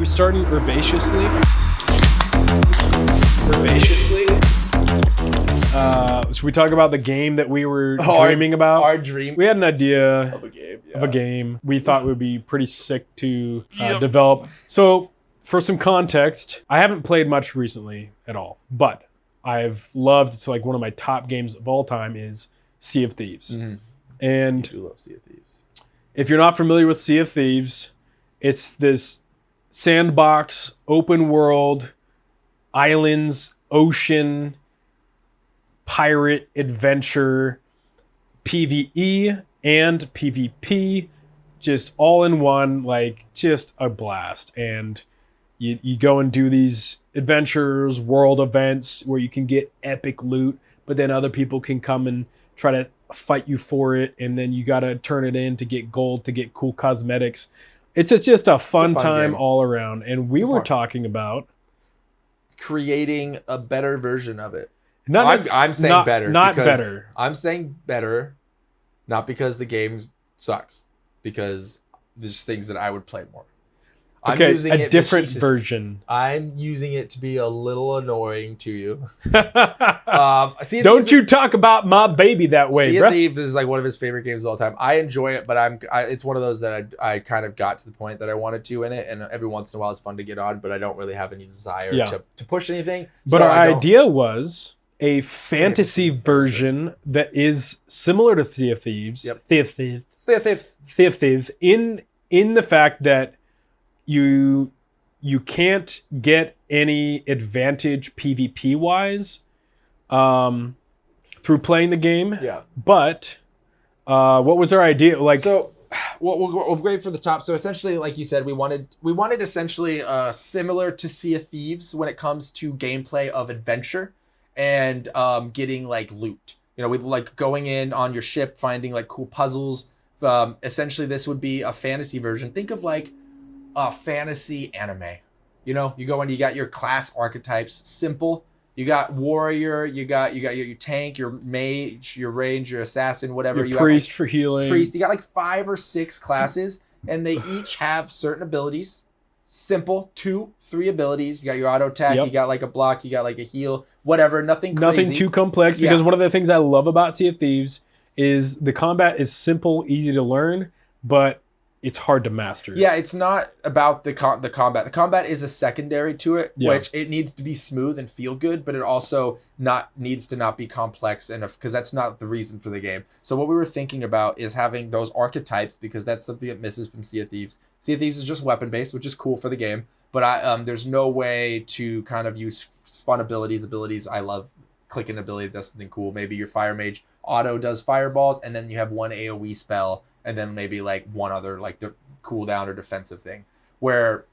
we starting herbaceously? Herbaceously? Should we talk about the game that we were dreaming about? Our dream. We had an idea Of a game. Yeah. of a game we thought would be pretty sick to develop. So, for some context, I haven't played much recently at all, but I've loved, it's like one of my top games of all time is Sea of Thieves. Mm-hmm. And I do love Sea of Thieves. if you're not familiar with Sea of Thieves, it's this sandbox, open world, islands, ocean, pirate, adventure, PvE and PvP, just all in one, like just a blast. And you go and do these adventures, world events where you can get epic loot, but then other people can come and try to fight you for it, and then you got to turn it in to get gold, to get cool cosmetics. It's just a fun time game all around. And we were talking about creating a better version of it. I'm saying better. Not better. I'm saying better, not because the game sucks, because there's things that I would play more. Okay, I'm using a different version. I'm using it to be a little annoying to you. Don't you talk about my baby that way, bro. Sea of Thieves is like one of his favorite games of all time. I enjoy it, but it's one of those that I kind of got to the point that I wanted to in it, and every once in a while it's fun to get on, but I don't really have any desire to push anything. But so our idea was a fantasy version that is similar to Sea of Thieves. Yep. Sea of Thieves in the fact that you can't get any advantage PvP wise through playing the game. Yeah. But what was our idea? Like, so we'll go for the top. So essentially, like you said, we wanted essentially similar to Sea of Thieves when it comes to gameplay of adventure and getting like loot. You know, with like going in on your ship, finding like cool puzzles. Essentially, this would be a fantasy version. Think of like a fantasy anime. You know, you go in, you got your class archetypes, simple. You got warrior, you got your tank, your mage, your range, your assassin, whatever. Your priest have, like, for healing. Priest. You got like 5 or 6 classes, and they each have certain abilities. Simple, 2, 3 abilities. You got your auto attack, you got like a block, you got like a heal, whatever. Nothing crazy. Nothing too complex, because one of the things I love about Sea of Thieves is the combat is simple, easy to learn, but it's hard to master. Yeah, it's not about the combat. The combat is a secondary to it, which it needs to be smooth and feel good, but it also needs to not be complex enough, because that's not the reason for the game. So what we were thinking about is having those archetypes, because that's something that misses from Sea of Thieves. Sea of Thieves is just weapon based, which is cool for the game, but there's no way to kind of use fun abilities. I love clicking ability, that's something cool. Maybe your fire mage auto does fireballs, and then you have one AoE spell, and then maybe like one other like the cooldown or defensive thing. Where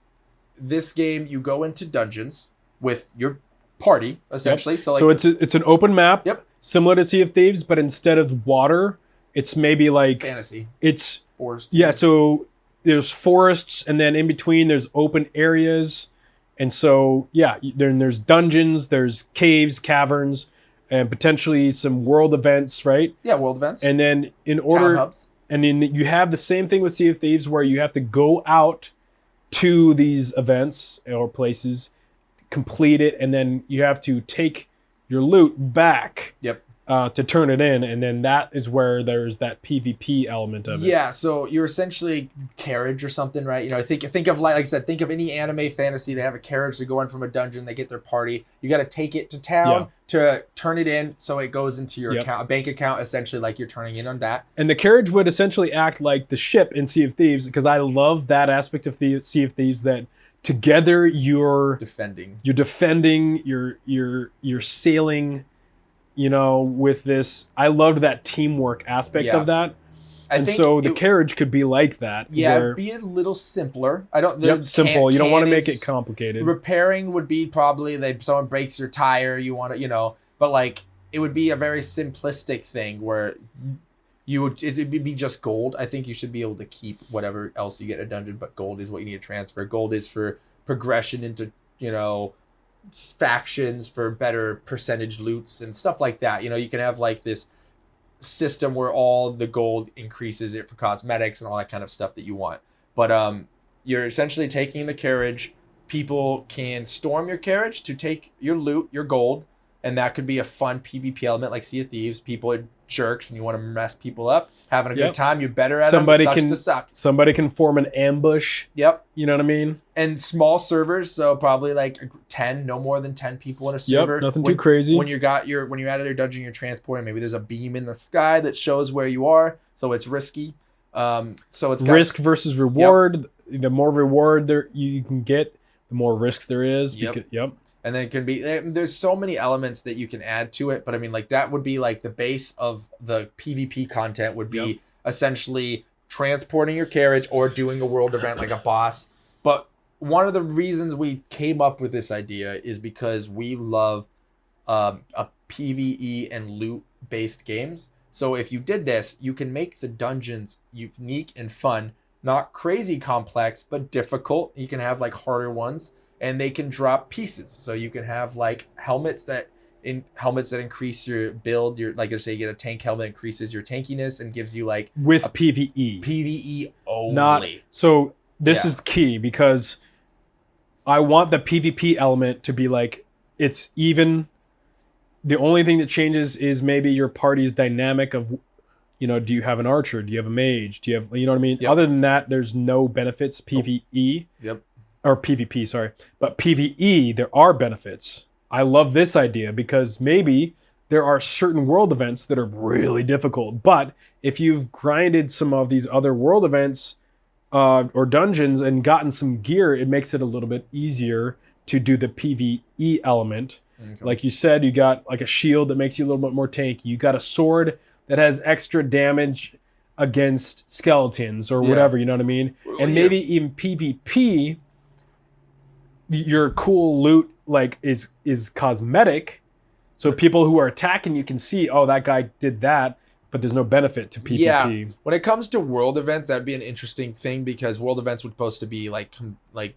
this game, you go into dungeons with your party essentially. Yep. So it's an open map. Yep. Similar to Sea of Thieves, but instead of water, it's maybe like fantasy. It's forest. Yeah. So there's forests, and then in between there's open areas, and so there's dungeons, there's caves, caverns, and potentially some world events, right? Yeah, world events. And then in order. Town hubs. And then you have the same thing with Sea of Thieves, where you have to go out to these events or places, complete it, and then you have to take your loot back to turn it in. And then that is where there's that PvP element of it. Yeah, so you're essentially carriage or something, right? You know, think of like I said, think of any anime fantasy. They have a carriage to go in from a dungeon. They get their party. You got to take it to town to turn it in, so it goes into your account, a bank account, essentially, like you're turning in on that. And the carriage would essentially act like the ship in Sea of Thieves, because I love that aspect of the Sea of Thieves, that together you're defending, you're sailing, you know, with this. I loved that teamwork aspect of that. And so the carriage could be like that. Yeah, be a little simpler. Simple. You don't want to make it complicated. Repairing would be probably someone breaks your tire, you want to, you know, but like it would be a very simplistic thing where it'd be just gold. I think you should be able to keep whatever else you get in a dungeon, but gold is what you need to transfer. Gold is for progression into, you know, factions, for better percentage loots and stuff like that. You know, you can have like this system where all the gold increases it for cosmetics and all that kind of stuff that you want. But you're essentially taking the carriage. People can storm your carriage to take your loot, your gold, and that could be a fun PvP element like Sea of Thieves. People are jerks and you want to mess people up, having a good time. You're better at somebody them. It sucks can to suck. Somebody can form an ambush. Yep. You know what I mean? And small servers, so probably like 10, no more than 10 people in a server. Yep, nothing too crazy. When you're out of your dungeon, you're transporting. Maybe there's a beam in the sky that shows where you are, so it's risky. So it's risk versus reward. Yep. The more reward there you can get, the more risk there is. Yep. And then it can be, there's so many elements that you can add to it, but I mean, like that would be like the base of the PvP content would be essentially transporting your carriage or doing a world event like a boss. But one of the reasons we came up with this idea is because we love a PvE and loot based games. So if you did this, you can make the dungeons unique and fun, not crazy complex, but difficult. You can have like harder ones, and they can drop pieces. So you can have like helmets that increase your build. Your, like, say you get a tank helmet, increases your tankiness and gives you like with PvE. PvE only. So this is key, because I want the PvP element to be like, it's even. The only thing that changes is maybe your party's dynamic of, do you have an archer? Do you have a mage? Do you have, you know what I mean? Yep. Other than that, there's no benefits. PvE. Yep. Or PvP, sorry. But PvE, there are benefits. I love this idea because maybe there are certain world events that are really difficult. But if you've grinded some of these other world events or dungeons and gotten some gear, it makes it a little bit easier to do the PvE element. Okay. Like you said, you got like a shield that makes you a little bit more tanky. You got a sword that has extra damage against skeletons or whatever, you know what I mean? And maybe in PvP, your cool loot like is cosmetic. So people who are attacking you can see, oh, that guy did that, but there's no benefit to PvP. Yeah. When it comes to world events, that'd be an interesting thing, because world events would supposed to be like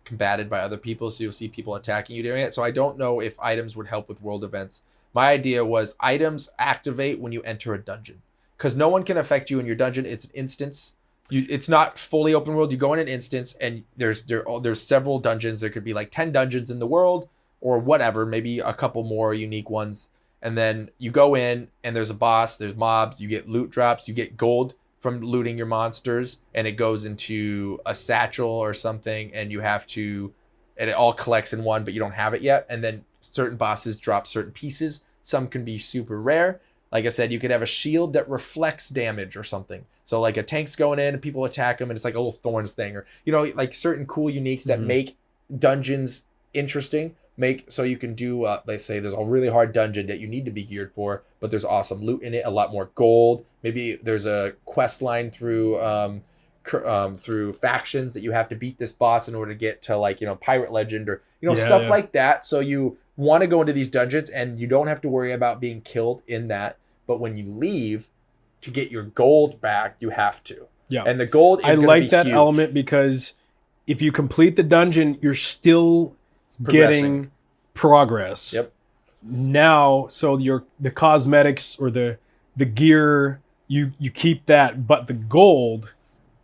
combated by other people, so you'll see people attacking you during it. So I don't know if items would help with world events. My idea was items activate when you enter a dungeon, because no one can affect you in your dungeon. It's an instance. It's not fully open world. You go in an instance, and there's several dungeons. There could be like 10 dungeons in the world, or whatever, maybe a couple more unique ones. And then you go in, and there's a boss, there's mobs, you get loot drops, you get gold from looting your monsters, and it goes into a satchel or something, and you have to, and it all collects in one, but you don't have it yet. And then certain bosses drop certain pieces. Some can be super rare. Like I said, you could have a shield that reflects damage or something. So like a tank's going in and people attack them, and it's like a little thorns thing, or, like certain cool uniques that make dungeons interesting. So you can do, let's say there's a really hard dungeon that you need to be geared for, but there's awesome loot in it, a lot more gold. Maybe there's a quest line through factions that you have to beat this boss in order to get to, like, pirate legend, or stuff like that. So you want to go into these dungeons, and you don't have to worry about being killed in that. But when you leave to get your gold back, you have to. Yeah. And the gold is going to be huge. I like that element, because if you complete the dungeon, you're still getting progress. Yep. Now, so the cosmetics or the gear, you keep that, but the gold,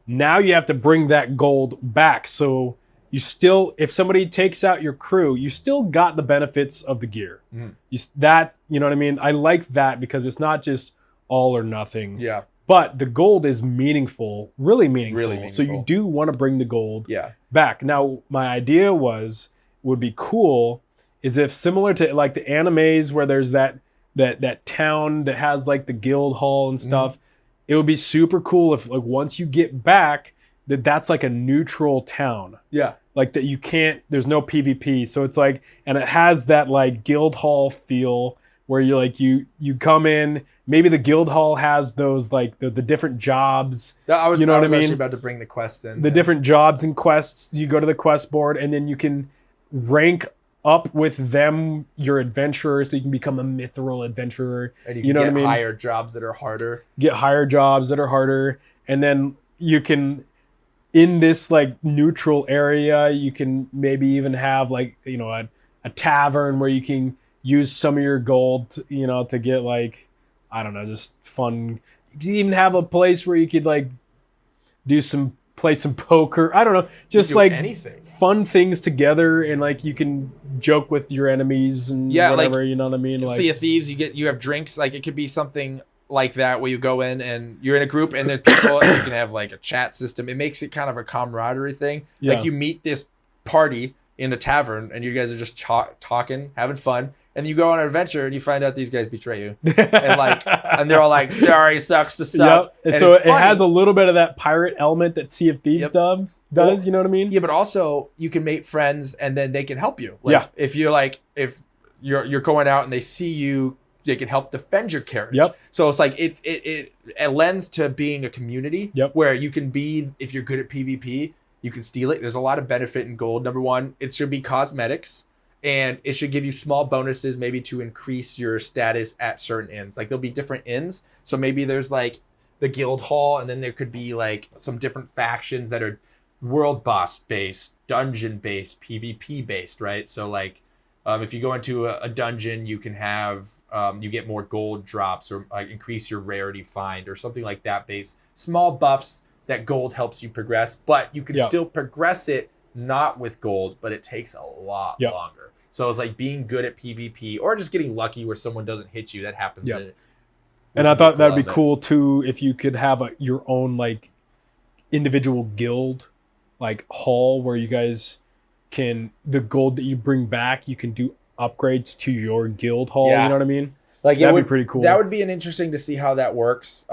now you have to bring that gold back. So you still, if somebody takes out your crew, you still got the benefits of the gear. You know what I mean? I like that, because it's not just all or nothing. Yeah. But the gold is meaningful, really meaningful. So you do want to bring the gold back. Now, my idea would be cool is if, similar to like the animes where there's that town that has like the guild hall and stuff, it would be super cool if, like, once you get back, that's like a neutral town. Yeah. Like that there's no PvP. So it's like, and it has that like guild hall feel where you like, you come in, maybe the guild hall has those like the different jobs. I was actually about to bring the quests in. The different jobs and quests, you go to the quest board, and then you can rank up with them, your adventurer, so you can become a mithril adventurer. And you know what I mean? Higher jobs that are harder. Get higher jobs that are harder. And then you can, in this like neutral area, you can maybe even have like, a tavern where you can use some of your gold, to get like, I don't know, just fun. You can even have a place where you could like do some play some poker. I don't know, just do like anything. fun things together, and like you can joke with your enemies and whatever. You know what I mean? Like Sea of Thieves, you have drinks. Like it could be something like that where you go in and you're in a group and there's people. And you can have like a chat system. It makes it kind of a camaraderie thing. Yeah. Like you meet this party in a tavern and you guys are just talking, having fun. And you go on an adventure and you find out these guys betray you, and they're all like, "Sorry, sucks to suck." Yep. And so it has a little bit of that pirate element that Sea of Thieves does. Well, you know what I mean? Yeah, but also you can make friends and then they can help you. Like, if you're going out and they see you, they can help defend your carriage. Yep. So it's like it lends to being a community. Yep. Where you can be, if you're good at PvP, you can steal it. There's a lot of benefit in gold. Number one, it should be cosmetics. And it should give you small bonuses maybe to increase your status at certain inns. Like there'll be different inns. So maybe there's like the guild hall, and then there could be like some different factions that are world boss based, dungeon based, PvP based, right? So like if you go into a dungeon, you can have you get more gold drops or increase your rarity find or something like that based. Small buffs that gold helps you progress, but you can still progress it not with gold, but it takes a lot longer. So it's like being good at PvP or just getting lucky where someone doesn't hit you. That happens. And I thought that'd be cool too if you could have your own like individual guild like hall where you guys can, the gold that you bring back, you can do upgrades to your guild hall. You know what I mean? Like that'd be pretty cool. That would be an interesting to see how that works.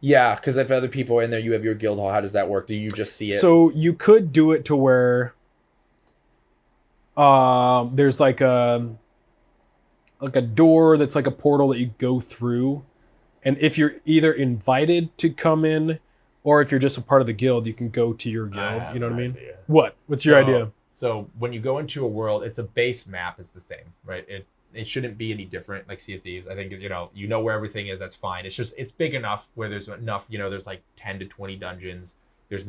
Yeah, because if other people are in there, you have your guild hall. How does that work? Do you just see it? So you could do it to where there's like a door that's like a portal that you go through, and if you're either invited to come in or if you're just a part of the guild, you can go to your guild. You know what I mean? What's your idea? So when you go into a world, it's a base map is the same, right? It shouldn't be any different like Sea of Thieves. I think you know where everything is. That's fine. It's just it's big enough where there's enough. There's like 10 to 20 dungeons. There's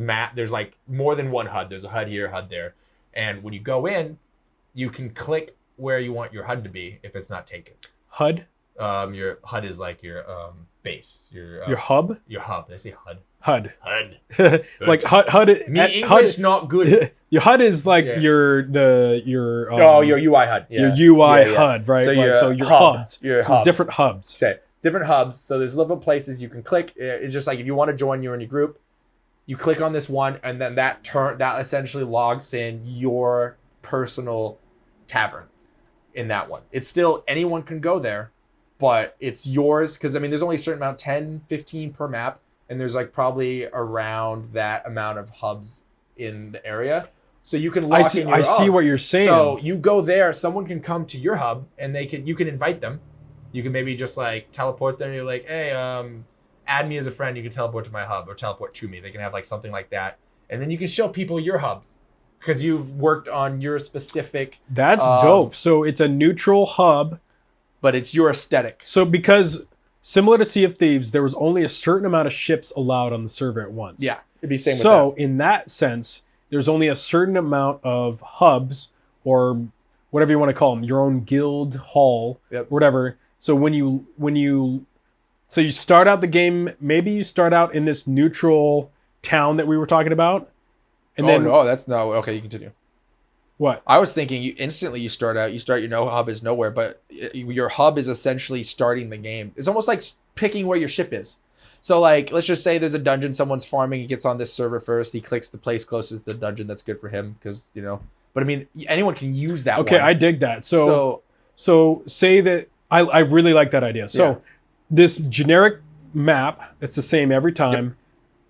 like more than one HUD. There's a HUD here, a HUD there, and when you go in, you can click where you want your HUD to be if it's not taken. HUD? Your HUD is like your base. Your hub? Your hub. Did I say HUD? HUD. HUD. Like HUD. English not good. Your HUD is like your your UI HUD. Yeah. Your UI HUD, right? So your hubs. Your hub. Different hubs. Okay. Different hubs. So there's little places you can click. It's just like if you want to join, you're in your group, you click on this one, and then that essentially logs in your personal tavern in that one. It's still anyone can go there, but it's yours because there's only a certain amount, 10, 15 per map, and there's like probably around that amount of hubs in the area. So you can lock in your I see what you're saying. So you go there, someone can come to your hub and you can invite them. You can maybe just like teleport there. You're like, hey, add me as a friend. You can teleport to my hub or teleport to me. They can have like something like that. And then you can show people your hubs because you've worked on your specific. That's dope. So it's a neutral hub, but it's your aesthetic. So because similar to Sea of Thieves, there was only a certain amount of ships allowed on the server at once. Yeah, it'd be the same. So in that sense, there's only a certain amount of hubs or whatever you want to call them, your own guild hall, whatever. So when you start out the game, maybe you start out in this neutral town that we were talking about. And then no, that's not okay. You continue. What? I was thinking you start your hub is nowhere, but your hub is essentially starting the game. It's almost like picking where your ship is. So like, let's just say there's a dungeon someone's farming. He gets on this server first. He clicks the place closest to the dungeon. That's good for him because, but anyone can use that. Okay, I dig that. So say that I really like that idea. So this generic map, it's the same every time. Yep.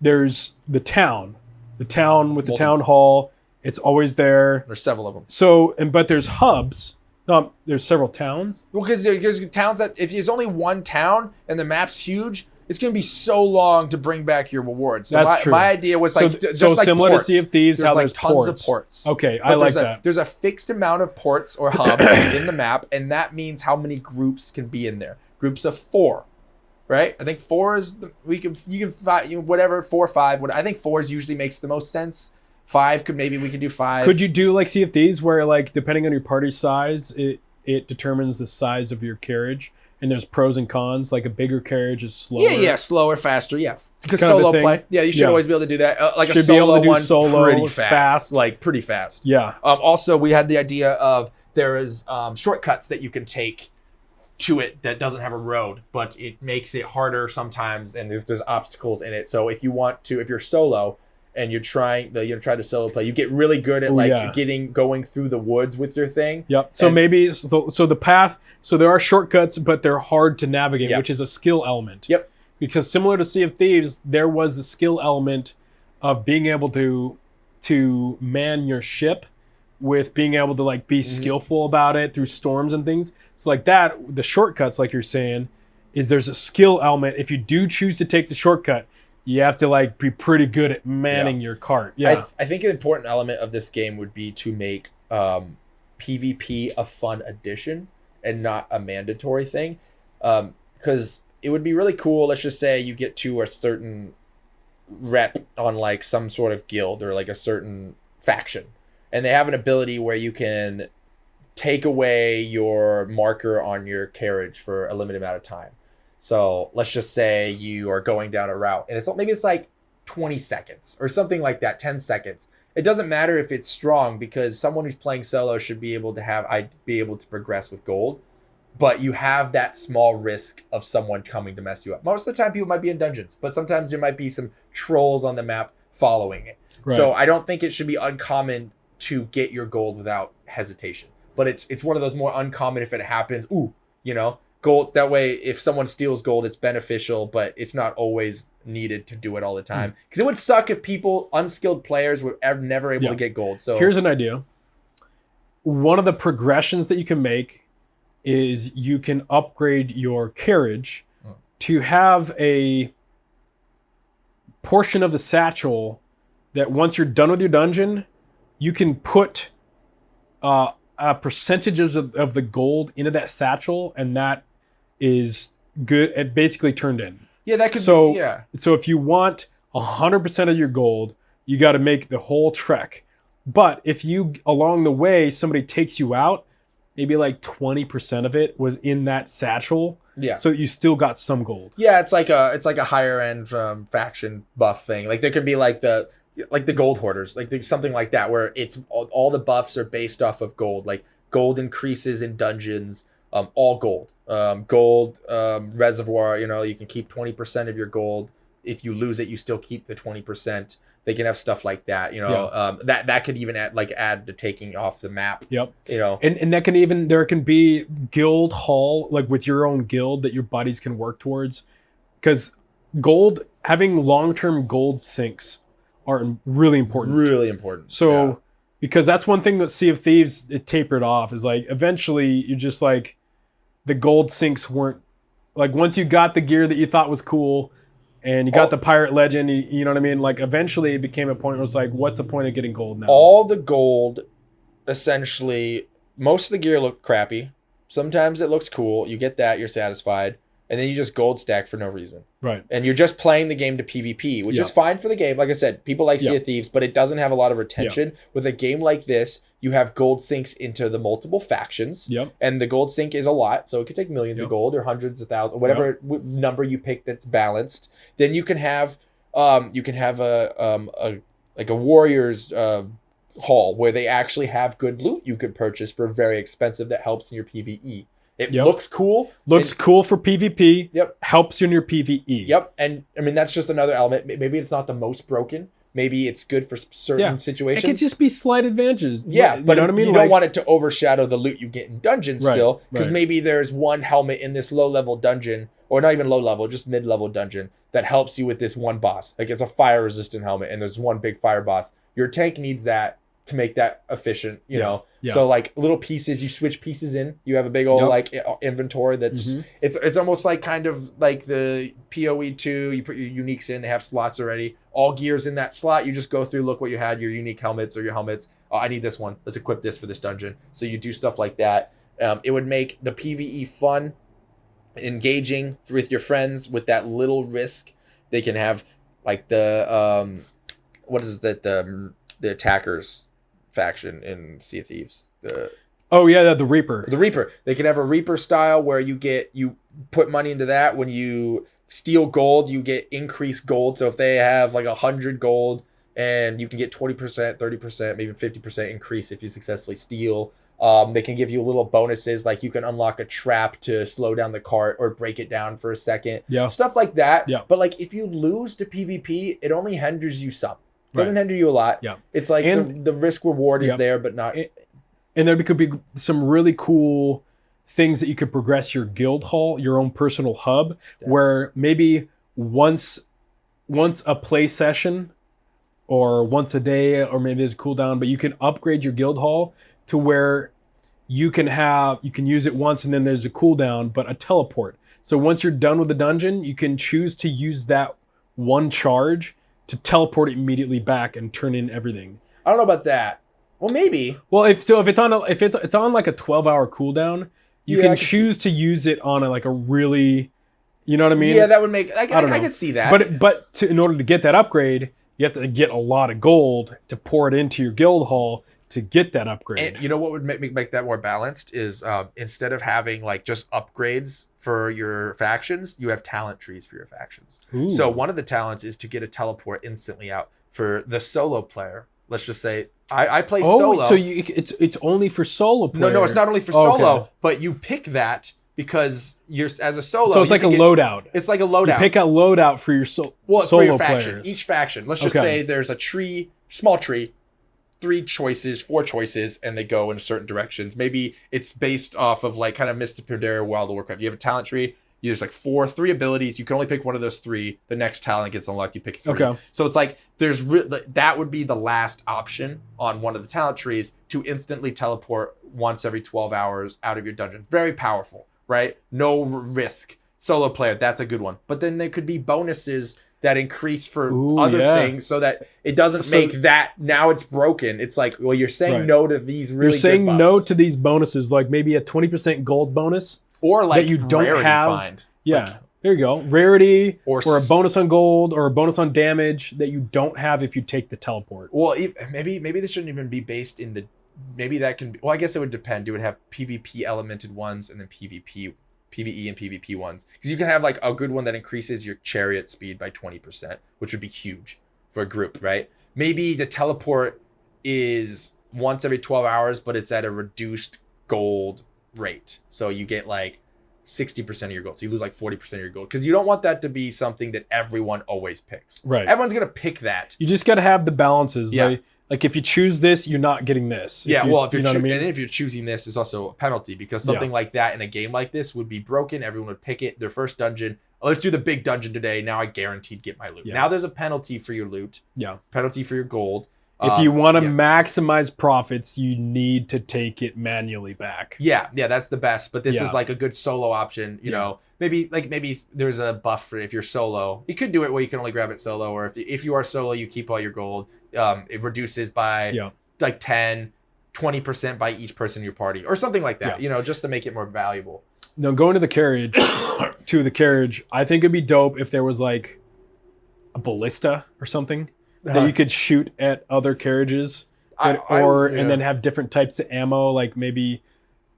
There's the town with the town hall. It's always there. There's several of them. So, but there's hubs. No, there's several towns. Well, because there's towns that if there's only one town and the map's huge, it's going to be so long to bring back your rewards. So That's true. My idea was like similar ports. to Sea of Thieves, there's how like there's tons of ports. Okay, I like that. There's a fixed amount of ports or hubs in the map, and that means how many groups can be in there. Groups of 4, right? I think 4 is you can find whatever 4 or 5. I think 4 usually makes the most sense. 5 we could do 5. Could you do like Sea of Thieves where like depending on your party size, it determines the size of your carriage, and there's pros and cons. Like a bigger carriage is slower. Yeah, slower, faster. Yeah, because Kind of a solo thing. play. Yeah, you should Yeah. always be able to do that. Like Should a be solo able to do one's solo pretty fast. like pretty fast. Yeah. Also, we had the idea of there is shortcuts that you can take to it that doesn't have a road, but it makes it harder sometimes, and if there's obstacles in it. So if you're solo and you're trying to solo play, you get really good at going through the woods with your thing. Yep. So so the path. So there are shortcuts, but they're hard to navigate, which is a skill element. Yep. Because similar to Sea of Thieves, there was the skill element of being able to man your ship, with being able to like be skillful about it through storms and things. So like that, the shortcuts, like you're saying, is there's a skill element. If you do choose to take the shortcut, you have to like be pretty good at manning your cart. Yeah. I think an important element of this game would be to make PvP a fun addition and not a mandatory thing. Because it would be really cool. Let's just say you get to a certain rep on like some sort of guild or like a certain faction, and they have an ability where you can take away your marker on your carriage for a limited amount of time. So let's just say you are going down a route, and maybe it's like 20 seconds or something like that, 10 seconds. It doesn't matter if it's strong, because someone who's playing solo should be able to progress with gold. But you have that small risk of someone coming to mess you up. Most of the time, people might be in dungeons, but sometimes there might be some trolls on the map following it. Right. So I don't think it should be uncommon to get your gold without hesitation. But it's one of those more uncommon if it happens. Gold. That way, if someone steals gold, it's beneficial, but it's not always needed to do it all the time. Because it would suck if unskilled players were never able to get gold. So here's an idea. One of the progressions that you can make is you can upgrade your carriage to have a portion of the satchel that once you're done with your dungeon, you can put a percentage of the gold into that satchel, and that is good. It basically turned in. Yeah, that could be. Yeah. So if you want 100% of your gold, you got to make the whole trek. But if you along the way somebody takes you out, maybe like 20% of it was in that satchel. Yeah. So you still got some gold. Yeah, it's like a higher end faction buff thing. Like there could be like the gold hoarders, like there's something like that where it's all the buffs are based off of gold. Like gold increases in dungeons, all gold. Gold reservoir, you can keep 20% of your gold. If you lose it, you still keep the 20%. They can have stuff like that, that could even add to taking off the map. Yep. And that can even, there can be guild hall, like with your own guild that your buddies can work towards. Because having long-term gold sinks are really important. Really important. So, because that's one thing that Sea of Thieves, it tapered off, is like eventually you just like, the gold sinks weren't, like once you got the gear that you thought was cool, and you got the pirate legend, you know what I mean? Like eventually it became a point where it's like, what's the point of getting gold now? All the gold, essentially, most of the gear looked crappy. Sometimes it looks cool. You get that, you're satisfied. And then you just gold stack for no reason. Right. And you're just playing the game to PvP, which is fine for the game. Like I said, people like Sea of Thieves, but it doesn't have a lot of retention. With a game like this, you have gold sinks into the multiple factions. Yep. And the gold sink is a lot. So it could take millions of gold or hundreds of thousands, or whatever number you pick that's balanced. Then you can have a warrior's hall where they actually have good loot you could purchase for very expensive that helps in your PvE. It looks cool. Looks cool for PvP. Yep. Helps you in your PvE. Yep. And I mean, that's just another element. Maybe it's not the most broken. Maybe it's good for certain situations. It could just be slight advantages. Yeah. But you know what I mean? You don't want it to overshadow the loot you get in dungeons still. Because maybe there's one helmet in this low-level dungeon, or not even low-level, just mid-level dungeon, that helps you with this one boss. Like it's a fire-resistant helmet, and there's one big fire boss. Your tank needs that to make that efficient, you know. Yeah. So like little pieces, you switch pieces in. You have a big old like inventory that's it's almost like kind of like the PoE2. You put your uniques in, they have slots already. All gears in that slot. You just go through, look what you had, your unique helmets or your helmets. Oh, I need this one. Let's equip this for this dungeon. So you do stuff like that. It would make the PvE fun, engaging with your friends with that little risk. They can have like the the attackers faction in Sea of Thieves. Oh yeah, the Reaper. The Reaper. They can have a Reaper style where you put money into that. When you steal gold, you get increased gold. So if they have like 100 gold, and you can get 20%, 30%, maybe 50% increase if you successfully steal. They can give you little bonuses, like you can unlock a trap to slow down the cart or break it down for a second. Yeah. Stuff like that. Yeah. But like if you lose to PvP, it only hinders you some. It doesn't Right. hinder you a lot. Yeah. It's like the risk reward is Yep. there, but not. And there could be some really cool things that you could progress your guild hall, your own personal hub, where maybe once a play session or once a day, or maybe there's a cooldown, but you can upgrade your guild hall to where you can use it once and then there's a cooldown, but a teleport. So once you're done with the dungeon, you can choose to use that one charge to teleport it immediately back and turn in everything. I don't know about that. Well, maybe. Well, if it's on like a 12-hour cooldown, you can choose to use it on a really, you know what I mean? Yeah, that would make. I could see that. But in order to get that upgrade, you have to get a lot of gold to pour it into your guild hall to get that upgrade. And you know what would make that more balanced is instead of having like just upgrades for your factions, you have talent trees for your factions. Ooh. So one of the talents is to get a teleport instantly out for the solo player. Let's just say I play solo. So it's only for solo players. No, it's not only for solo, but you pick that because you're as a solo. So it's like a loadout. It's like a loadout. You pick a loadout for your solo for your faction. players. Each faction. Let's just say there's a tree, small tree, 3 choices, 4 choices, and they go in certain directions. Maybe it's based off of like kind of Mr. Pandaria, World of Warcraft. You have a talent tree. There's like 3 abilities. You can only pick one of those 3. The next talent gets unlocked. You pick 3. Okay. So it's like that would be the last option on one of the talent trees to instantly teleport once every 12 hours out of your dungeon. Very powerful, right? No risk. Solo player, that's a good one. But then there could be bonuses that increase for other things so that it doesn't make that now it's broken. It's like, well, you're saying no to these really You're saying good no buffs. to these bonuses, like maybe a 20% gold bonus. Or like that you don't have. Find. Yeah, like, there you go. Rarity or a bonus on gold or a bonus on damage that you don't have if you take the teleport. Well, maybe this shouldn't even be based in the. Maybe that can be. Well, I guess it would depend. You would have PvP elemented ones and then PvE and PvP ones. Because you can have like a good one that increases your chariot speed by 20%, which would be huge for a group, right? Maybe the teleport is once every 12 hours, but it's at a reduced gold rate. So you get like 60% of your gold. So you lose like 40% of your gold. Because you don't want that to be something that everyone always picks. Right. Everyone's going to pick that. You just got to have the balances. Yeah. Like if you choose this, you're not getting this. Yeah, well, if you're you know what I mean? and if you're choosing this, there's also a penalty because something like that in a game like this would be broken. Everyone would pick it. Their first dungeon. Oh, let's do the big dungeon today. Now I guaranteed get my loot. Yeah. Now there's a penalty for your loot. Yeah. Penalty for your gold. If you want to maximize profits, you need to take it manually back. Yeah, that's the best. But this is like a good solo option. You know, maybe there's a buff for if you're solo. You could do it where you can only grab it solo, or if you are solo, you keep all your gold. It reduces by like 10, 20% by each person in your party, or something like that. You know, just to make it more valuable. Now going to the carriage, I think it'd be dope if there was like a ballista or something. That you could shoot at other carriages, and then have different types of ammo. Like maybe,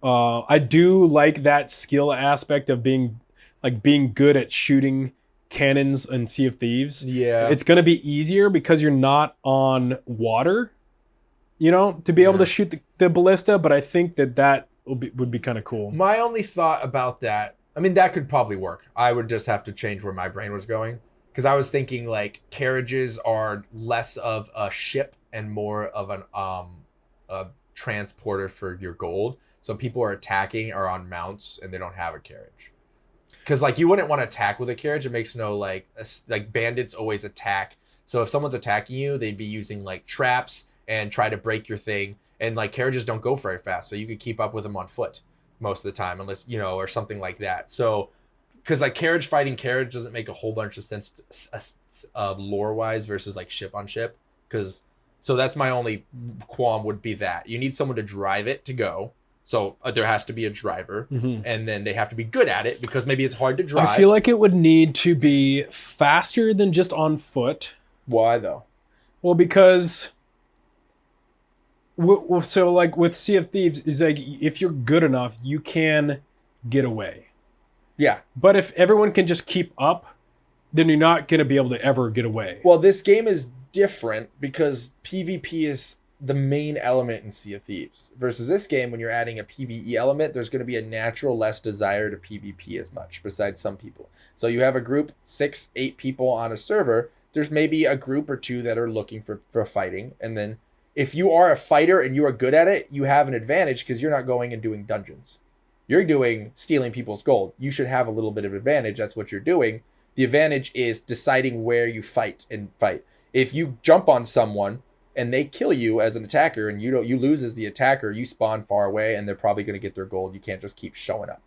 I do like that skill aspect of being good at shooting cannons and Sea of Thieves. Yeah, it's gonna be easier because you're not on water, you know, to be able to shoot the ballista. But I think that would be kind of cool. My only thought about that, I mean, that could probably work. I would just have to change where my brain was going. Because I was thinking like carriages are less of a ship and more of a transporter for your gold. So people are attacking are on mounts and they don't have a carriage. Because like you wouldn't want to attack with a carriage. It makes no like bandits always attack. So if someone's attacking you, they'd be using like traps and try to break your thing. And like carriages don't go very fast, so you could keep up with them on foot most of the time, unless or something like that. So. Because like carriage fighting carriage doesn't make a whole bunch of sense lore wise versus like ship on ship. So that's my only qualm would be that you need someone to drive it to go. So there has to be a driver, and then they have to be good at it because maybe it's hard to drive. I feel like it would need to be faster than just on foot. Why though? Well, because So like with Sea of Thieves is like if you're good enough, you can get away. Yeah. But if everyone can just keep up, then you're not going to be able to ever get away. Well, this game is different because PvP is the main element in Sea of Thieves. Versus this game, when you're adding a PvE element, there's going to be a natural less desire to PvP as much, besides some people. So you have a group, 6, 8 people on a server. There's maybe a group or 2 that are looking for fighting. And then if you are a fighter and you are good at it, you have an advantage because you're not going and doing dungeons. You're doing stealing people's gold. You should have a little bit of advantage. That's what you're doing. The advantage is deciding where you fight. If you jump on someone and they kill you as an attacker and you lose as the attacker, you spawn far away and they're probably going to get their gold. You can't just keep showing up.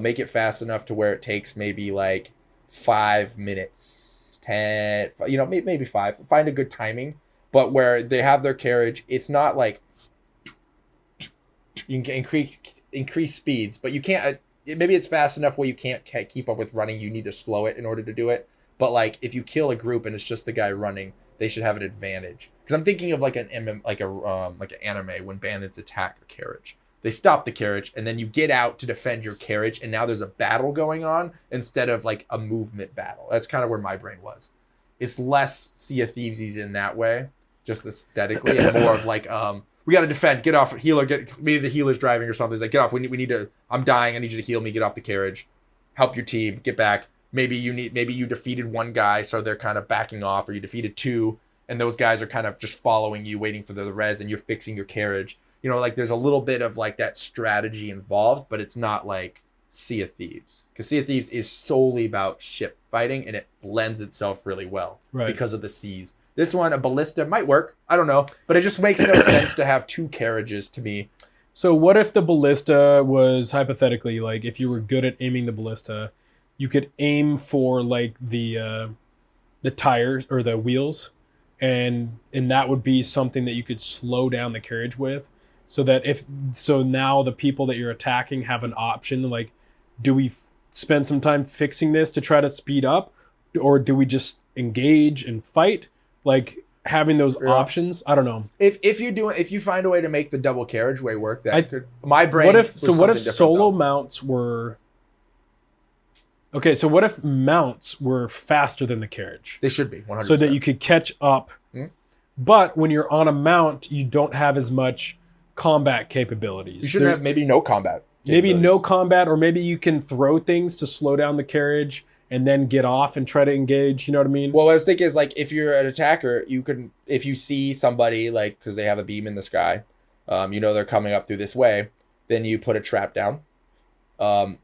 Make it fast enough to where it takes maybe like 5 minutes, 10, maybe 5. Find a good timing, but where they have their carriage, it's not like you can increase speeds, but you can't. Maybe it's fast enough where you can't keep up with running. You need to slow it in order to do it. But like if you kill a group and it's just the guy running, they should have an advantage. Because I'm thinking of like an anime when bandits attack a carriage. They stop the carriage and then you get out to defend your carriage, and now there's a battle going on instead of like a movement battle. That's kind of where my brain was. It's less Sea of Thieves in that way, just aesthetically, and more of like we got to defend. Get off, healer. Maybe the healer's driving or something. It's like, get off. We need to. I'm dying. I need you to heal me. Get off the carriage. Help your team. Get back. Maybe you defeated 1 guy, so they're kind of backing off, or you defeated 2, and those guys are kind of just following you, waiting for the res, and you're fixing your carriage. Like there's a little bit of like that strategy involved, but it's not like Sea of Thieves, because Sea of Thieves is solely about ship fighting, and it lends itself really well because of the seas. This one, a ballista might work. I don't know. But it just makes no sense to have 2 carriages to me. So what if the ballista was hypothetically, like if you were good at aiming the ballista, you could aim for like the tires or the wheels, and that would be something that you could slow down the carriage with, so that now the people that you're attacking have an option, like, do we spend some time fixing this to try to speed up, or do we just engage and fight? Like having those options, I don't know. If you find a way to make the double carriageway work, my brain. What if solo mounts were? Okay, so what if mounts were faster than the carriage? They should be 100%. So that you could catch up. Mm-hmm. But when you're on a mount, you don't have as much combat capabilities. You should have maybe no combat. Maybe no combat, or maybe you can throw things to slow down the carriage and then get off and try to engage. You know what I mean? Well, what I was thinking is, like, if you're an attacker, you can, if you see somebody, like, because they have a beam in the sky, they're coming up through this way, then you put a trap down.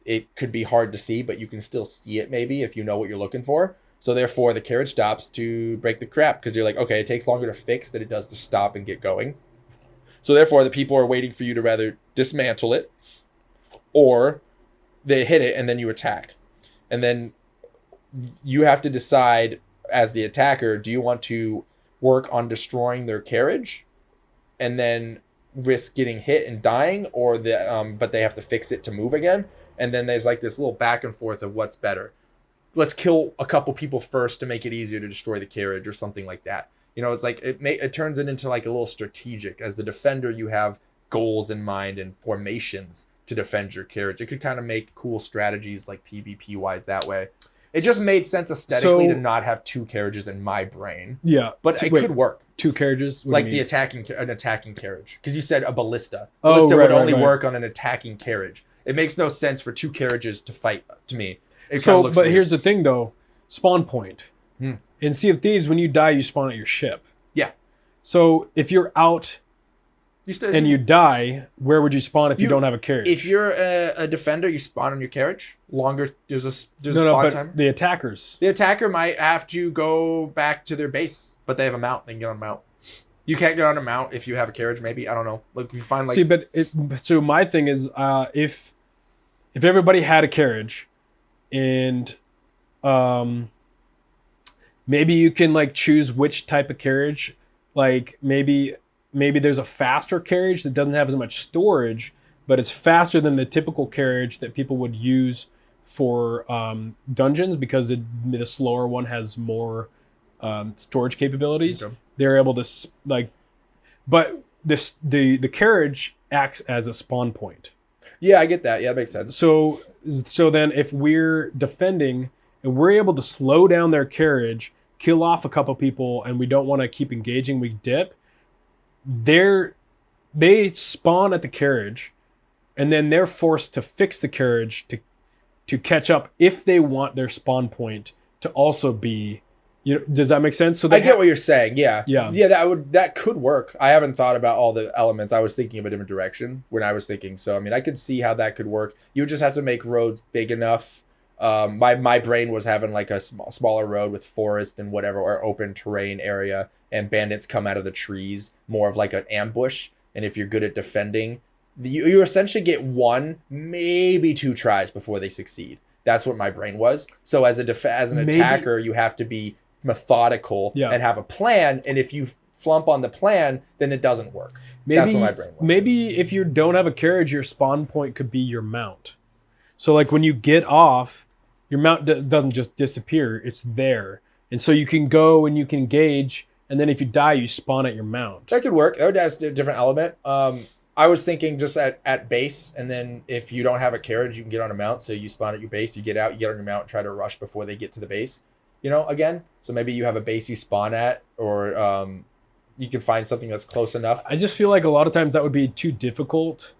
It could be hard to see, but you can still see it maybe if you know what you're looking for. So therefore, the carriage stops to break the trap, because you're like, okay, it takes longer to fix than it does to stop and get going. So therefore, the people are waiting for you to rather dismantle it, or they hit it and then you attack. And then you have to decide as the attacker, do you want to work on destroying their carriage and then risk getting hit and dying, or but they have to fix it to move again? And then there's like this little back and forth of what's better. Let's kill a couple people first to make it easier to destroy the carriage, or something like that. It's like it turns it into like a little strategic. As the defender, you have goals in mind and formations to defend your carriage. It could kind of make cool strategies like PvP wise that way. It just made sense aesthetically to not have 2 carriages in my brain. Yeah, but it could work. 2 carriages, like an attacking carriage, because you said a ballista. Ballista would only work on an attacking carriage. It makes no sense for 2 carriages to fight. To me, but weird. Here's the thing, though: spawn point. In Sea of Thieves, when you die, you spawn at your ship. Yeah. So if you're out and you die, where would you spawn if you don't have a carriage? If you're a defender, you spawn on your carriage. Longer, there's a spawn time. The attackers. The attacker might have to go back to their base, but they have a mount. They can get on a mount. You can't get on a mount if you have a carriage. Maybe, I don't know. Like, you find like. So my thing is, if everybody had a carriage, and maybe you can like choose which type of carriage. Like maybe there's a faster carriage that doesn't have as much storage, but it's faster than the typical carriage that people would use for dungeons, because the slower one has more storage capabilities. Okay. They're able to but the carriage acts as a spawn point. Yeah, I get that. Yeah, that makes sense. So then if we're defending and we're able to slow down their carriage, kill off a couple people, and we don't want to keep engaging, we dip. They spawn at the carriage, and then they're forced to fix the carriage to catch up if they want their spawn point to also be. Does that make sense? So I get what you're saying. Yeah. Yeah. That could work. I haven't thought about all the elements. I was thinking of a different direction when I was thinking. So I mean, I could see how that could work. You would just have to make roads big enough. My brain was having like a smaller road with forest and whatever, or open terrain area, and bandits come out of the trees, more of like an ambush. And if you're good at defending, you essentially get 1, maybe 2 tries before they succeed. That's what my brain was. So as an attacker, you have to be methodical and have a plan. And if you flump on the plan, then it doesn't work. That's what my brain was. Maybe if you don't have a carriage, your spawn point could be your mount. So like when you get off, your mount doesn't just disappear. It's there. And so you can go and you can engage. And then if you die, you spawn at your mount. That could work. That would add a different element. I was thinking just at base, and then if you don't have a carriage, you can get on a mount. So you spawn at your base, you get out, you get on your mount, and try to rush before they get to the base. Again. So maybe you have a base you spawn at, or you can find something that's close enough. I just feel like a lot of times that would be too difficult.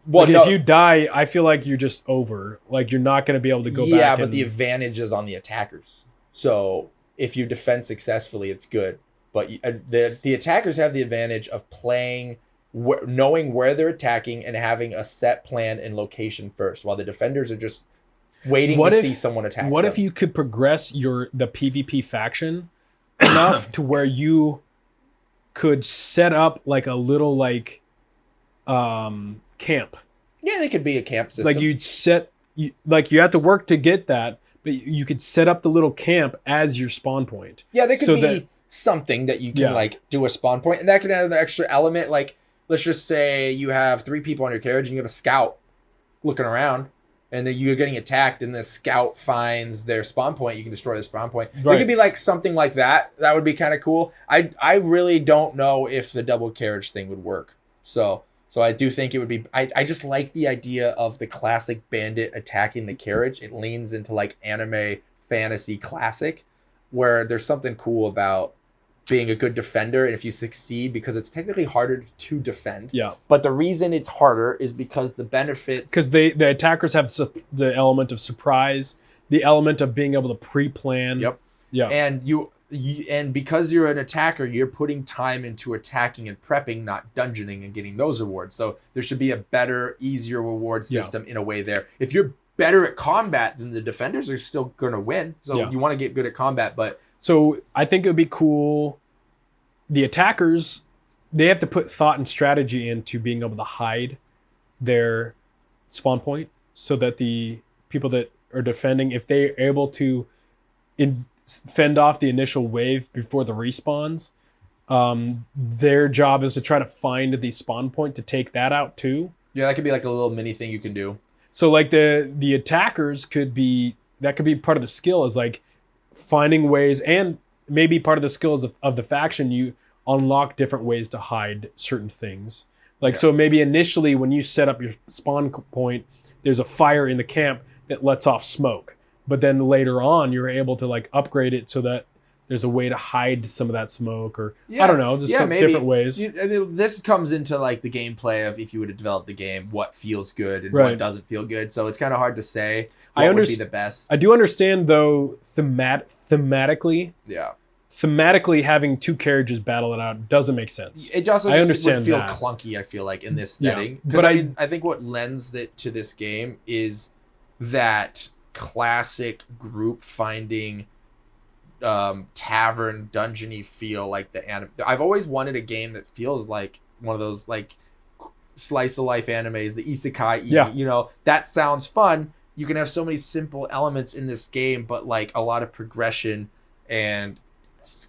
Well, if you die, I feel like you're just over. Like you're not going to be able to go back. Yeah, but the advantage is on the attackers. So if you defend successfully, it's good. But the attackers have the advantage of playing, knowing where they're attacking and having a set plan and location first, while the defenders are just waiting to see someone attack. What if you could progress the PvP faction enough to where you could set up like a little camp? Yeah, they could be a camp system. Like you have to work to get that, but you could set up the little camp as your spawn point. Yeah, they could be something that you can do a spawn point, and that could add an extra element. Like let's just say you have 3 people on your carriage and you have a scout looking around, and then you're getting attacked, and the scout finds their spawn point. You can destroy the spawn point. Right. It could be like something like that. That would be kind of cool. I really don't know if the double carriage thing would work. So I do think it would be. I just like the idea of the classic bandit attacking the carriage. It leans into like anime fantasy classic, where there's something cool about being a good defender, and if you succeed, because it's technically harder to defend. Yeah. But the reason it's harder is because the benefits. Because the attackers have the element of surprise, the element of being able to pre-plan. Yep. Yeah. And and because you're an attacker, you're putting time into attacking and prepping, not dungeoning and getting those rewards. So there should be a better, easier reward system in a way there. If you're better at combat, then the defenders are still going to win. So you want to get good at combat, but. So I think it would be cool. The attackers, they have to put thought and strategy into being able to hide their spawn point, so that the people that are defending, if they're able to fend off the initial wave before the respawns, their job is to try to find the spawn point to take that out too. Yeah, that could be like a little mini thing you can do. So like the attackers could be part of the skill, is like finding ways, and maybe part of the skills of the faction, you unlock different ways to hide certain things. So maybe initially when you set up your spawn point, there's a fire in the camp that lets off smoke, but then later on you're able to like upgrade it so that there's a way to hide some of that smoke, or I don't know, just some different ways. This comes into like the gameplay of, if you would have developed the game, what feels good and what doesn't feel good. So it's kind of hard to say what would be the best. I do understand though, thematically. Yeah. Thematically, having 2 carriages battle it out doesn't make sense. It just would feel clunky, I feel like, in this setting. Because I think what lends it to this game is that classic group finding tavern dungeony feel, like the anime. I've always wanted a game that feels like one of those like slice of life animes, the isekai. That sounds fun. You can have so many simple elements in this game, but like a lot of progression and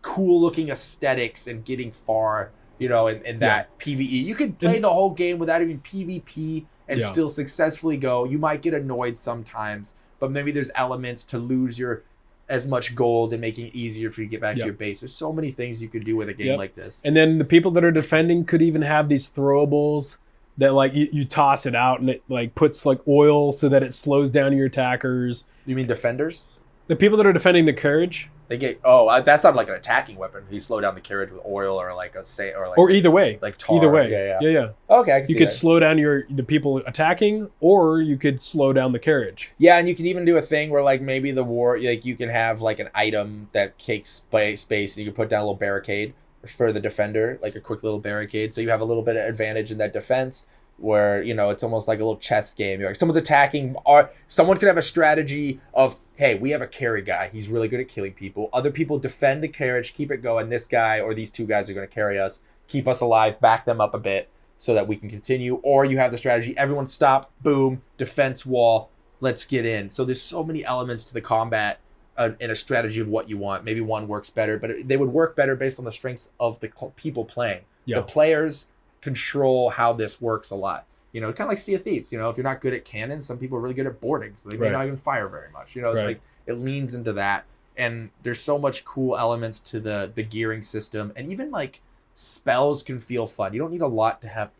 cool looking aesthetics and getting far, in that PvE. You could play the whole game without even PvP and still successfully go. You might get annoyed sometimes, but maybe there's elements to lose your as much gold and making it easier for you to get back to Yep. your base. There's so many things you could do with a game Yep. like this. And then the people that are defending could even have these throwables that like you toss it out and it like puts like oil so that it slows down your attackers. You mean defenders? The people that are defending the carriage, They get that's not like an attacking weapon. You slow down the carriage with oil or like or either way, like tar. either way, Yeah. Okay, I can see You could that. slow down the people attacking, or you could slow down the carriage. Yeah, and you can even do a thing where like maybe the war, like you can have like an item that takes space, and you can put down a little barricade for the defender, like a quick little barricade, so you have a little bit of advantage in that defense. Where it's almost like a little chess game. You're like someone's attacking, or someone could have a strategy of, hey, we have a carry guy. He's really good at killing people. Other people defend the carriage, keep it going. This guy or these two guys are going to carry us, keep us alive, back them up a bit so that we can continue. Or you have the strategy, everyone stop, boom, defense wall, let's get in. So there's so many elements to the combat in a strategy of what you want. Maybe one works better, but they would work better based on the strengths of the people playing. Yeah. The players control how this works a lot. Kind of like Sea of Thieves. If you're not good at cannons, some people are really good at boarding, so they may not even fire very much. It's like it leans into that, and there's so much cool elements to the gearing system, and even like spells can feel fun. You don't need a lot to have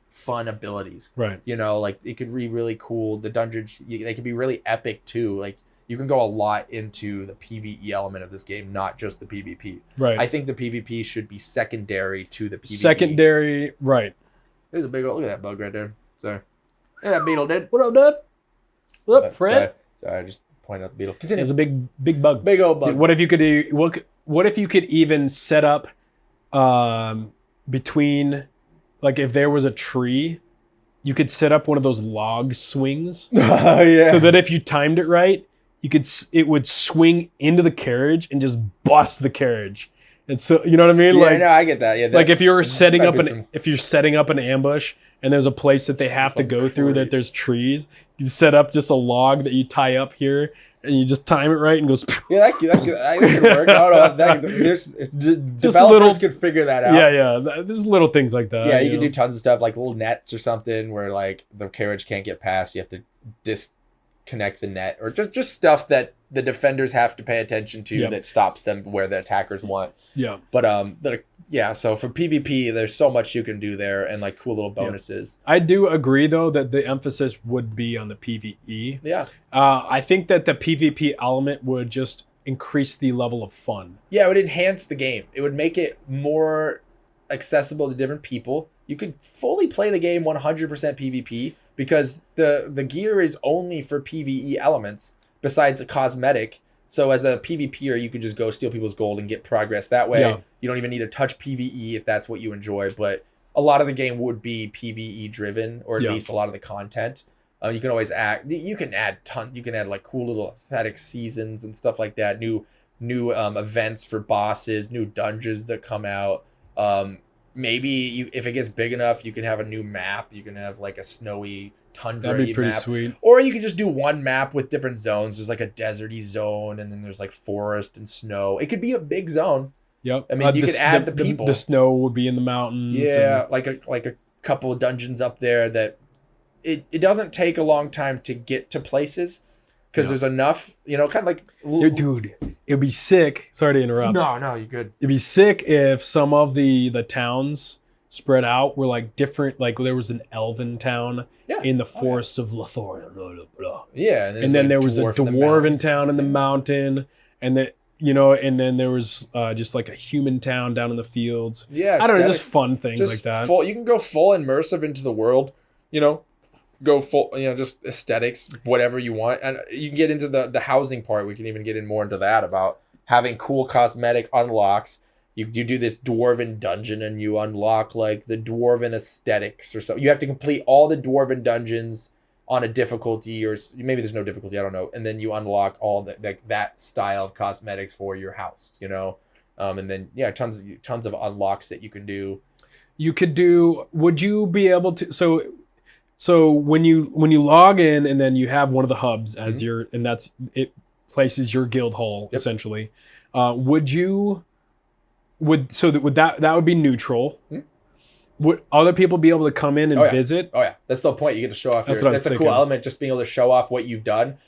fun abilities. Right. Like it could be really cool. The dungeons they could be really epic too. Like you can go a lot into the PvE element of this game, not just the PvP. Right. I think the PvP should be secondary to the PvE. Secondary, right. There's a big old, look at that bug right there. Sorry. Yeah, that beetle did. What up, Dad? What up, Fred? Sorry, I just pointed out the beetle. Continue. It's a big bug. Big old bug. What if you could do? What if you could even set up between, like, if there was a tree, you could set up one of those log swings. Oh yeah. So that if you timed it right, it would swing into the carriage and just bust the carriage. And so, you know what I mean? Yeah, like, no, I get that. Yeah. Like if you're setting up some- if you're setting up an ambush and there's a place that they have to go through that there's trees, you set up just a log that you tie up here and you just time it right and goes. Yeah, that could work. I don't know. Developers could figure that out. Yeah. There's little things like that. Yeah, you can do tons of stuff like little nets or something where like the carriage can't get past. You have to disconnect the net, or just stuff that the defenders have to pay attention to that stops them where the attackers want. Yeah. But so for PvP, there's so much you can do there and like cool little bonuses. I do agree though that the emphasis would be on the PvE. Yeah. I think that the PvP element would just increase the level of fun. Yeah, it would enhance the game. It would make it more accessible to different people. You could fully play the game 100% PvP because the gear is only for PvE elements besides a cosmetic. So as a PvPer, you could just go steal people's gold and get progress that way. Yeah. You don't even need to touch PvE if that's what you enjoy. But a lot of the game would be PvE driven, or at least a lot of the content. You can always you can add like cool little aesthetic seasons and stuff like that. New events for bosses, new dungeons that come out. Maybe if it gets big enough, you can have a new map. You can have like a snowy tundra That'd be pretty map. sweet. Or you can just do one map with different zones. There's like a deserty zone, and then there's like forest and snow. It could be a big zone. Yep. I mean, you could add the people. The snow would be in the mountains. Yeah, like a couple of dungeons up there that it doesn't take a long time to get to places because there's enough, kind of like... Dude, it'd be sick. Sorry to interrupt. No, you're good. It'd be sick if some of the towns spread out were like different. Like there was an elven town in the forests of Lothor. Blah, blah, blah. Yeah, and then there was a dwarven town in the mountain, and then and then there was just like a human town down in the fields. Yeah, I don't know, just fun things like that. You can go full immersive into the world. Go full, just aesthetics, whatever you want, and you can get into the housing part. We can even get in more into that about having cool cosmetic unlocks. You do this dwarven dungeon and you unlock like the dwarven aesthetics or so. You have to complete all the dwarven dungeons on a difficulty, or maybe there's no difficulty, I don't know. And then you unlock all that style of cosmetics for your house, and then tons of unlocks that you can do. You could do. Would you be able to? So when you log in and then you have one of the hubs as your, and it places your guild hall essentially. Would that would be neutral? Would other people be able to come in and visit? Oh yeah, that's the point. You get to show off. That's a cool element, just being able to show off what you've done,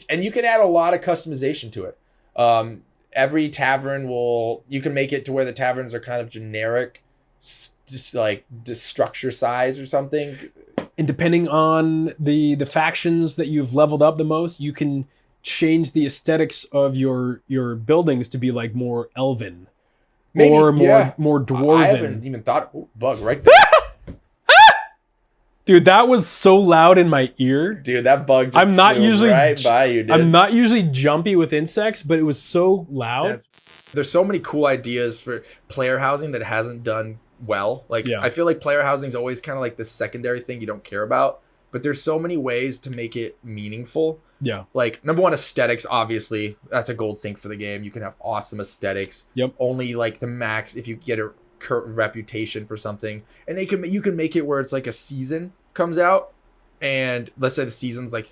and you can add a lot of customization to it. Every tavern you can make it to where the taverns are kind of generic, just like the structure size or something. And depending on the factions that you've leveled up the most, you can change the aesthetics of your buildings to be like more elven. Maybe, or more dwarven. I haven't even thought. Oh, bug right there. Dude, that was so loud in my ear. Dude, that bug just I'm not flew usually right by you, dude. I'm not usually jumpy with insects, but it was so loud. There's so many cool ideas for player housing that hasn't done well. Like, I feel like player housing is always kind of like the secondary thing you don't care about. But there's so many ways to make it meaningful. Yeah. Like, number one, aesthetics, obviously. That's a gold sink for the game. You can have awesome aesthetics. Yep. Only, like, the max if you get a reputation for something. And you can make it where it's like a season comes out. And let's say the season's like,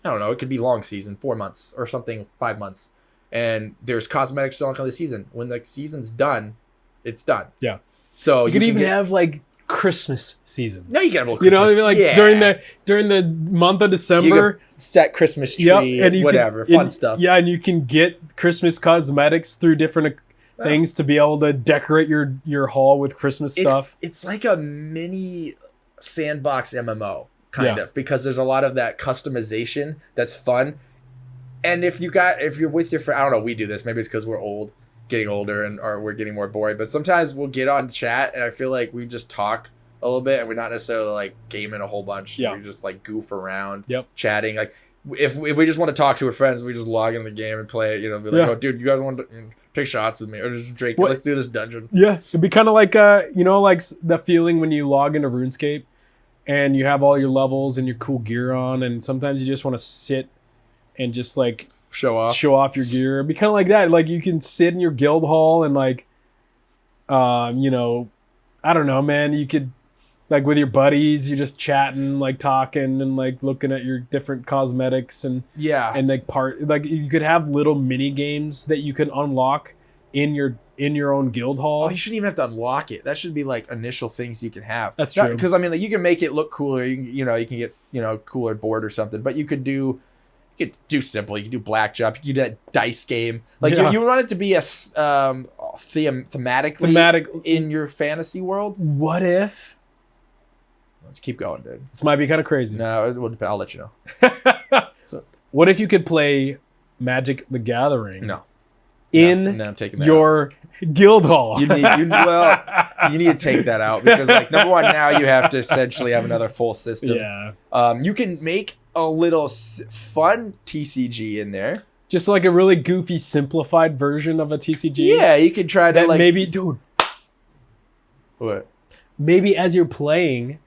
I don't know, it could be long season, 4 months or something, 5 months. And there's cosmetics still on the season. When the season's done, it's done. Yeah. So you could even have like Christmas seasons. No, you can have a little Christmas. You know, like during the month of December, set Christmas tree, and whatever, fun stuff. Yeah, and you can get Christmas cosmetics through different things to be able to decorate your hall with Christmas stuff. It's like a mini sandbox MMO kind of, because there's a lot of that customization that's fun. And if you're with your friend, I don't know, we do this. Maybe it's because we're getting older, or we're getting more boring. But sometimes we'll get on chat, and I feel like we just talk a little bit, and we're not necessarily like gaming a whole bunch. Yeah. We just like goof around, chatting. Like if we just want to talk to our friends, we just log in the game and play it. You know, be like, oh, dude, you guys want to take shots with me, or just drink? Let's do this dungeon. Yeah, it'd be kind of like like the feeling when you log into RuneScape, and you have all your levels and your cool gear on, and sometimes you just want to sit and just like show off your gear. It'd be kind of like that. Like you can sit in your guild hall and like, I don't know, man. You could like with your buddies, you're just chatting, like talking and like looking at your different cosmetics and like you could have little mini games that you can unlock in your own guild hall. Oh, you shouldn't even have to unlock it. That should be like initial things you can have. That's true. Because I mean, like you can make it look cooler. You can get cooler board or something. But you could do simple. You can do blackjack. You can do that dice game. Like you want it to be a thematic in your fantasy world. What if? Let's keep going, dude. This might be kind of crazy. No, it will depend. I'll let you know. So, what if you could play Magic the Gathering? No. I'm taking that your guild hall. You need to take that out because, like, number one, now you have to essentially have another full system. Yeah. You can make a little fun TCG in there. Just like a really goofy, simplified version of a TCG. Yeah, you could try to maybe, dude. What? Maybe as you're playing,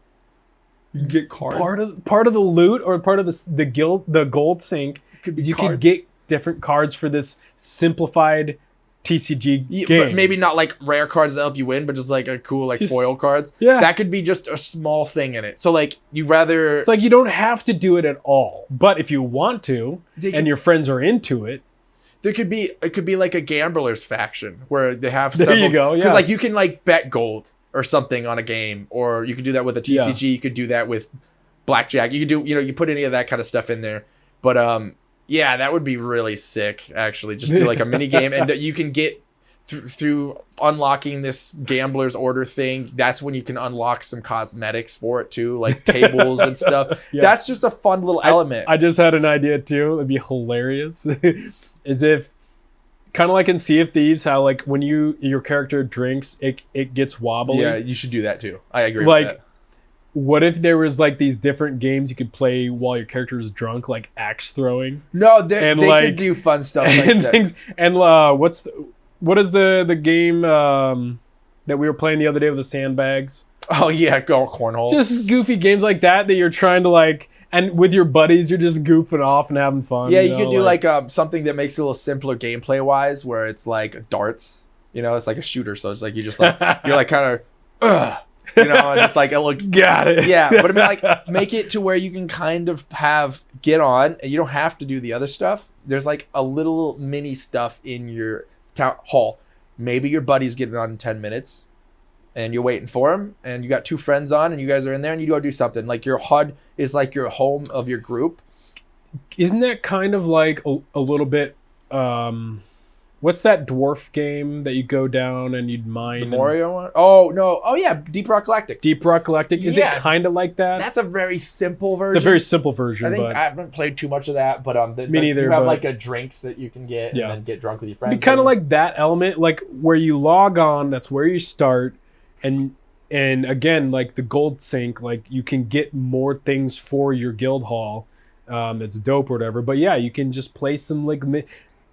you can get cards. Part of the loot or part of the gold sink is you can get different cards for this simplified TCG game. But maybe not like rare cards that help you win, but just like a cool foil cards. Yeah. That could be just a small thing in it. So like it's like you don't have to do it at all. But if you want to and your friends are into it, it could be like a gamblers faction where they have several. There you go. Yeah. Because like you can like bet gold or something on a game, or you could do that with a TCG. Yeah. You could do that with blackjack. You could do, you put any of that kind of stuff in there. But yeah, that would be really sick, actually. Just do like a mini game, and that you can get through unlocking this gambler's order thing. That's when you can unlock some cosmetics for it too, like tables and stuff. Yeah. That's just a fun little element. I just had an idea too. It'd be hilarious. Is if kind of like in Sea of Thieves, how like when your character drinks, it gets wobbly. Yeah, you should do that too. I agree with that. What if there was like these different games you could play while your character is drunk, like axe throwing? No, they could do fun stuff like that. Things, and what is the game that we were playing the other day with the sandbags? Oh yeah, cornhole. Just goofy games like that you're trying to like. And with your buddies, you're just goofing off and having fun. Yeah, you could do like something that makes it a little simpler gameplay wise, where it's like darts. It's like a shooter, so it's like you just like you're like kind of, and it's like a look. Got it. Yeah, but I mean, like make it to where you can kind of get on, and you don't have to do the other stuff. There's like a little mini stuff in your town hall. Maybe your buddy's getting on in 10 minutes. And you're waiting for him, and you got two friends on, and you guys are in there, and you go do something. Like your HUD is like your home of your group. Isn't that kind of like a little bit what's that dwarf game that you go down and you'd mine? The Mario one? Oh, no. Oh, yeah. Deep Rock Galactic. Deep Rock Galactic. Is it kind of like that? That's a very simple version. It's a very simple version. I think I haven't played too much of that, but me neither. You have like a drinks that you can get and then get drunk with your friends. It'd be kind of like that element, like where you log on. That's where you start, and again, like the gold sink, like you can get more things for your guild hall. That's dope or whatever. But yeah, you can just play some like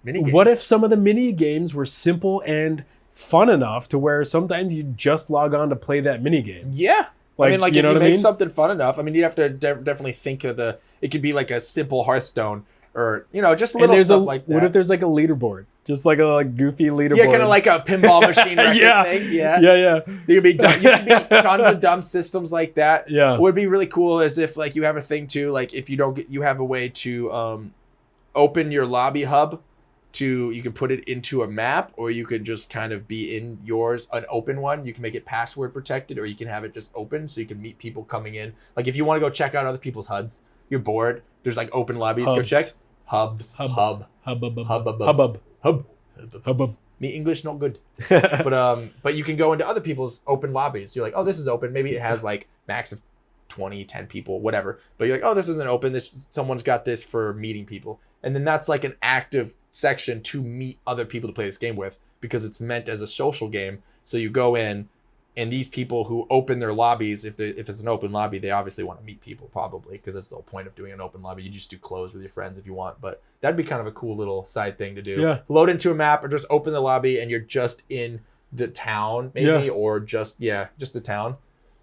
what if some of the mini games were simple and fun enough to where sometimes you just log on to play that mini game? Yeah. Like, I mean, like if you make something fun enough, I mean, you have to definitely think of it could be like a simple Hearthstone or, just little stuff like that. What if there's like a leaderboard? Just like a goofy leaderboard. Yeah, kind of like a pinball machine record thing. Yeah. You could be tons of dumb systems like that. Yeah. What would be really cool is if like you have a thing too, like if you have a way to open your lobby hub you can put it into a map, or you could just kind of be in yours, an open one. You can make it password protected, or you can have it just open so you can meet people coming in. Like if you want to go check out other people's HUDs, you're bored, there's like open lobbies, go check. Hubs. Hub. Me English not good. But you can go into other people's open lobbies. You're like, oh, this is open. Maybe it has like max of 20, 10 people, whatever. But you're like, oh, this isn't open. Someone's got this for meeting people. And then that's like an active section to meet other people to play this game with, because it's meant as a social game. So you go in, and these people who open their lobbies, if it's an open lobby, they obviously want to meet people, probably, because that's the whole point of doing an open lobby. You just do close with your friends if you want, but that'd be kind of a cool little side thing to do. Yeah. Load into a map, or just open the lobby and you're just in the town, maybe, or just the town.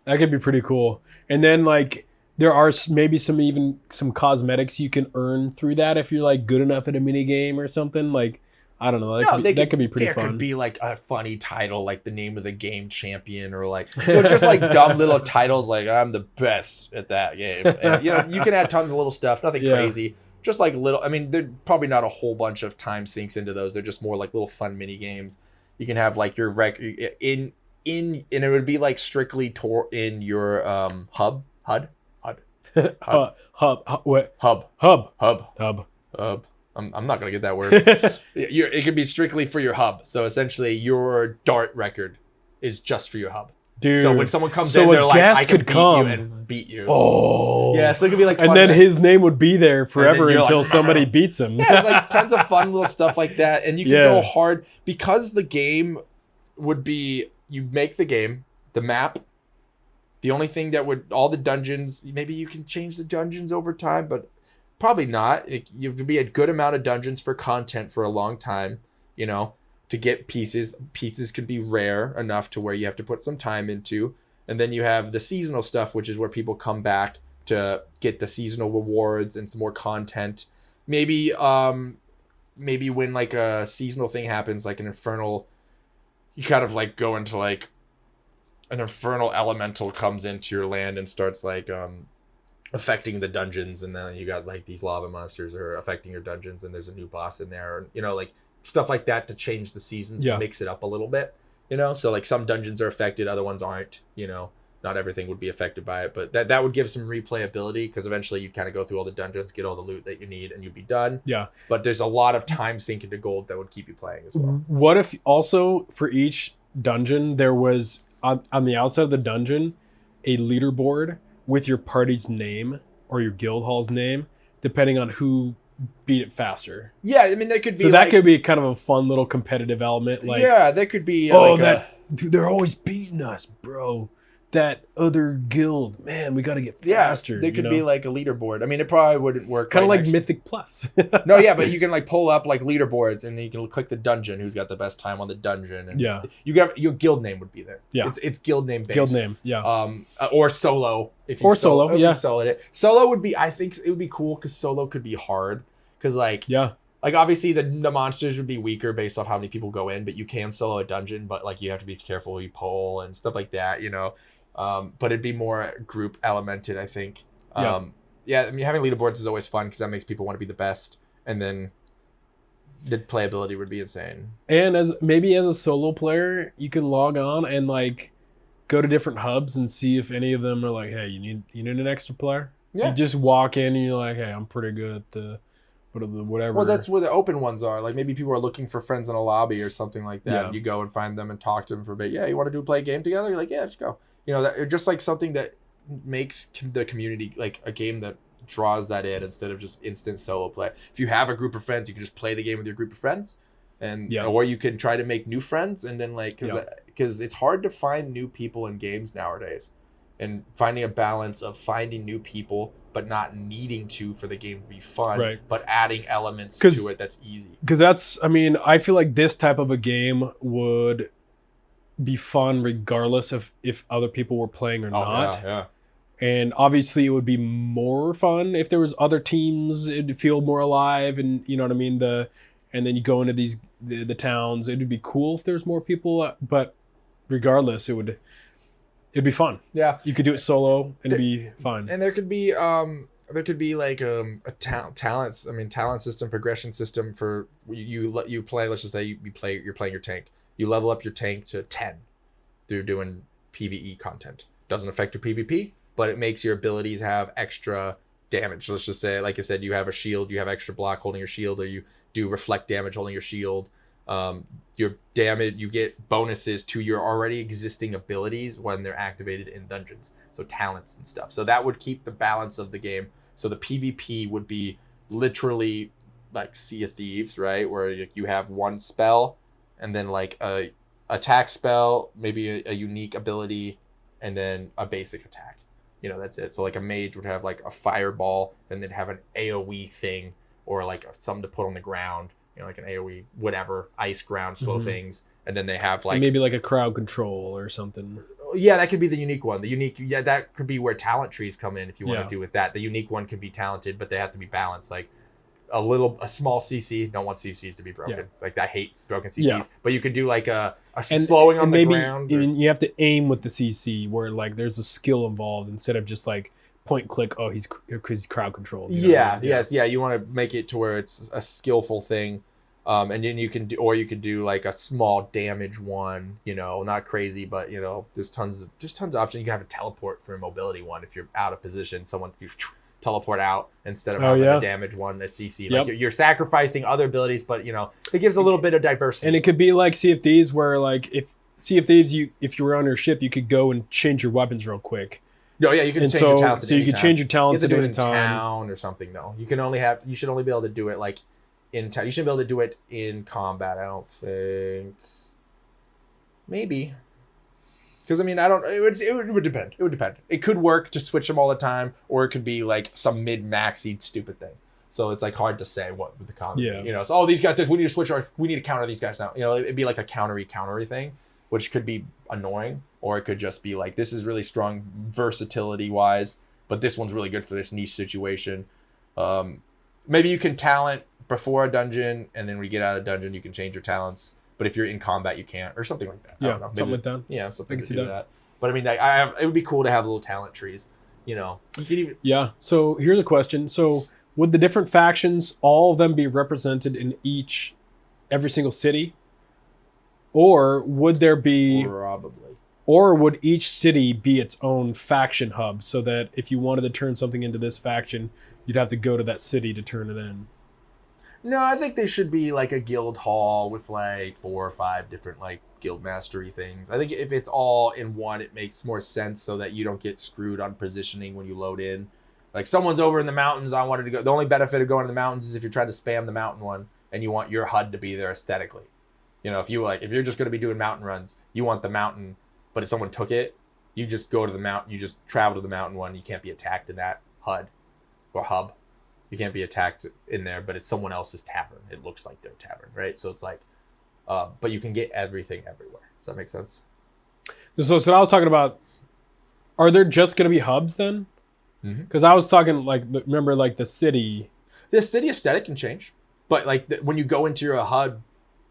That could be pretty cool. And then like there are maybe some cosmetics you can earn through that if you're like good enough at a mini game or something. Like, I don't know. That could be pretty fun. There could be like a funny title, like the name of the game champion, or like just like dumb little titles like I'm the best at that game. And, you can add tons of little stuff, nothing crazy. Just like little. I mean, there's probably not a whole bunch of time sinks into those. They're just more like little fun mini games. You can have like your and it would be like strictly in your hub. I'm not gonna get that word. It could be strictly for your hub. So essentially, your dart record is just for your hub. Dude. So when someone comes in, they're like, I could beat you and beat you. Oh. Yeah, so it could be like fun. And then his name would be there forever until somebody beats him. Yeah, it's like tons of fun little stuff like that. And you can go hard because the game would be, you make the game, the map. The only thing all the dungeons, maybe you can change the dungeons over time, but probably not. You could be a good amount of dungeons for content for a long time, to get pieces. Pieces could be rare enough to where you have to put some time into. And then you have the seasonal stuff, which is where people come back to get the seasonal rewards and some more content. Maybe when like a seasonal thing happens, like an infernal, you kind of like go into like an infernal elemental comes into your land and starts like affecting the dungeons, and then you got like these lava monsters are affecting your dungeons, and there's a new boss in there, or like stuff like that to change the seasons, to mix it up a little bit, so like some dungeons are affected, other ones aren't, not everything would be affected by it, but that would give some replayability, because eventually you'd kind of go through all the dungeons, get all the loot that you need, and you'd be done. But there's a lot of time sink into gold that would keep you playing as well. What if also for each dungeon there was on the outside of the dungeon a leaderboard with your party's name or your guild hall's name, depending on who beat it faster? Yeah, I mean, that could be. So that could be kind of a fun little competitive element. Like, that could be. Dude, they're always beating us, bro. That other guild, man, we got to get faster. Yeah, there could be like a leaderboard. I mean, it probably wouldn't work. Kind of like Mythic Plus. No, yeah, but you can like pull up like leaderboards, and then you can click the dungeon, who's got the best time on the dungeon, and you got your guild name would be there. Yeah, it's guild name based. Guild name, yeah. Or solo if you soloed it. Solo would be. I think it would be cool because solo could be hard because like like obviously the monsters would be weaker based off how many people go in, but you can solo a dungeon, but like you have to be careful who you pull and stuff like that, but it'd be more group elemented, I think. I mean, having leaderboards is always fun because that makes people want to be the best, and then the playability would be insane. And as a solo player, you can log on and like go to different hubs and see if any of them are like, hey, you need an extra player. You just walk in and you're like, hey, I'm pretty good at but of the whatever. Well, that's where the open ones are. Like maybe people are looking for friends in a lobby or something like that. Yeah. And you go and find them and talk to them for a bit. Yeah, you want to play a game together? You're like, yeah, let's go. You know, that just like something that makes the community like a game that draws that in instead of just instant solo play. If you have a group of friends, you can just play the game with your group of friends, and or you can try to make new friends, and then like because it's hard to find new people in games nowadays, and finding a balance of finding new people but not needing to for the game to be fun, but adding elements to it that's easy. Because that's, I mean, I feel like this type of a game would be fun regardless of if other people were playing or not. Yeah. And obviously it would be more fun if there was other teams. It'd feel more alive, and you know what I mean? And then you go into these the towns. It'd be cool if there's more people, but regardless, it'd be fun. Yeah. You could do it solo and it'd be fun. And there could be like a talent system, progression system for you play. Let's just say you're playing your tank. You level up your tank to 10 through doing PvE content. Doesn't affect your PvP, but it makes your abilities have extra damage. Let's just say, like I said, you have a shield, you have extra block holding your shield, or you do reflect damage holding your shield. Your damage, you get bonuses to your already existing abilities when they're activated in dungeons, so talents and stuff. So that would keep the balance of the game. So the PvP would be literally like Sea of Thieves, right, where you have one spell and then like a attack spell, maybe a unique ability, and then a basic attack. You know, that's it. So like a mage would have like a fireball, then they'd have an AoE thing, or like something to put on the ground, you know, like an AoE, whatever, ice ground, slow things. And then they have like... And maybe like a crowd control or something. Yeah, that could be the unique one. That could be where talent trees come in if you want to do with that. The unique one can be talented, but they have to be balanced. Like a small CC, don't want CCs to be broken. Yeah. Like I hate broken CCs. Yeah. But you could do like a slowing on the ground. And you have to aim with the CC where like there's a skill involved instead of just like point click, oh, he's crowd controlled. You know? Yeah. You want to make it to where it's a skillful thing. And then you can do like a small damage one, you know, not crazy, but you know, there's tons of options. You can have a teleport for a mobility one if you're out of position. Someone you teleport out instead of having a damage one, a CC. Like you're sacrificing other abilities, but you know, it gives a little bit of diversity. And it could be like Sea of Thieves, where like if Sea of Thieves, if you were on your ship, you could go and change your weapons real quick. No, yeah, you can change your talents. So you can change your talents at any time. Town or something though. You should only be able to do it like in town. You shouldn't be able to do it in combat, I don't think. Maybe. Because, I mean, it would depend. It would depend. It could work to switch them all the time, or it could be like some mid-maxy stupid thing. So it's like hard to say what with the combat. Yeah. You know, so, these guys, we need to switch we need to counter these guys now. You know, it'd be like a countery thing, which could be annoying, or it could just be like, this is really strong versatility-wise, but this one's really good for this niche situation. Maybe you can talent before a dungeon, and then when you get out of the dungeon, you can change your talents. But if you're in combat, you can't, or something like that. Yeah, I don't know. something like that. Yeah, something to do that. But I mean, it would be cool to have little talent trees. You know, you could even. Yeah. So here's a question. So would the different factions, all of them, be represented in every single city, or would there be? Probably. Or would each city be its own faction hub, so that if you wanted to turn something into this faction, you'd have to go to that city to turn it in? No, I think they should be like a guild hall with like 4 or 5 different like guild mastery things. I think if it's all in one, it makes more sense so that you don't get screwed on positioning when you load in. Like someone's over in the mountains, I wanted to go. The only benefit of going to the mountains is if you're trying to spam the mountain one and you want your HUD to be there aesthetically. You know, if you're just going to be doing mountain runs, you want the mountain, but if someone took it, you just go to the mountain, you just travel to the mountain one. You can't be attacked in that HUD or hub. You can't be attacked in there, but it's someone else's tavern. It looks like their tavern, right? So it's like, but you can get everything everywhere. Does that make sense? So I was talking about, are there just going to be hubs then? Because I was talking like, remember like the city. The city aesthetic can change, but like when you go into your HUD,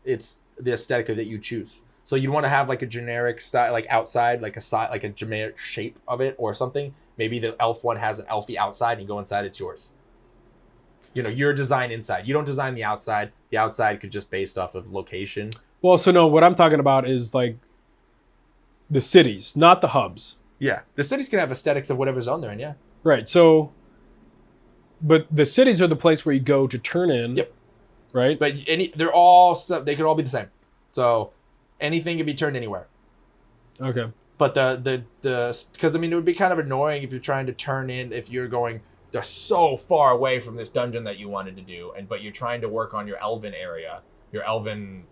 it's the aesthetic that you choose. So you'd want to have like a generic style, like outside, like a generic shape of it or something. Maybe the elf one has an elfy outside and you go inside, it's yours. You know, your design inside. You don't design the outside. The outside could just based off of location. Well, so no, what I'm talking about is like the cities, not the hubs. Yeah. The cities can have aesthetics of whatever's on there, and yeah. Right. So but the cities are the place where you go to turn in. Yep. Right. But they could all be the same. So anything can be turned anywhere. Okay. But because I mean it would be kind of annoying if you're trying to turn in if you're going they're so far away from this dungeon that you wanted to do but you're trying to work on your elven area. Your elven,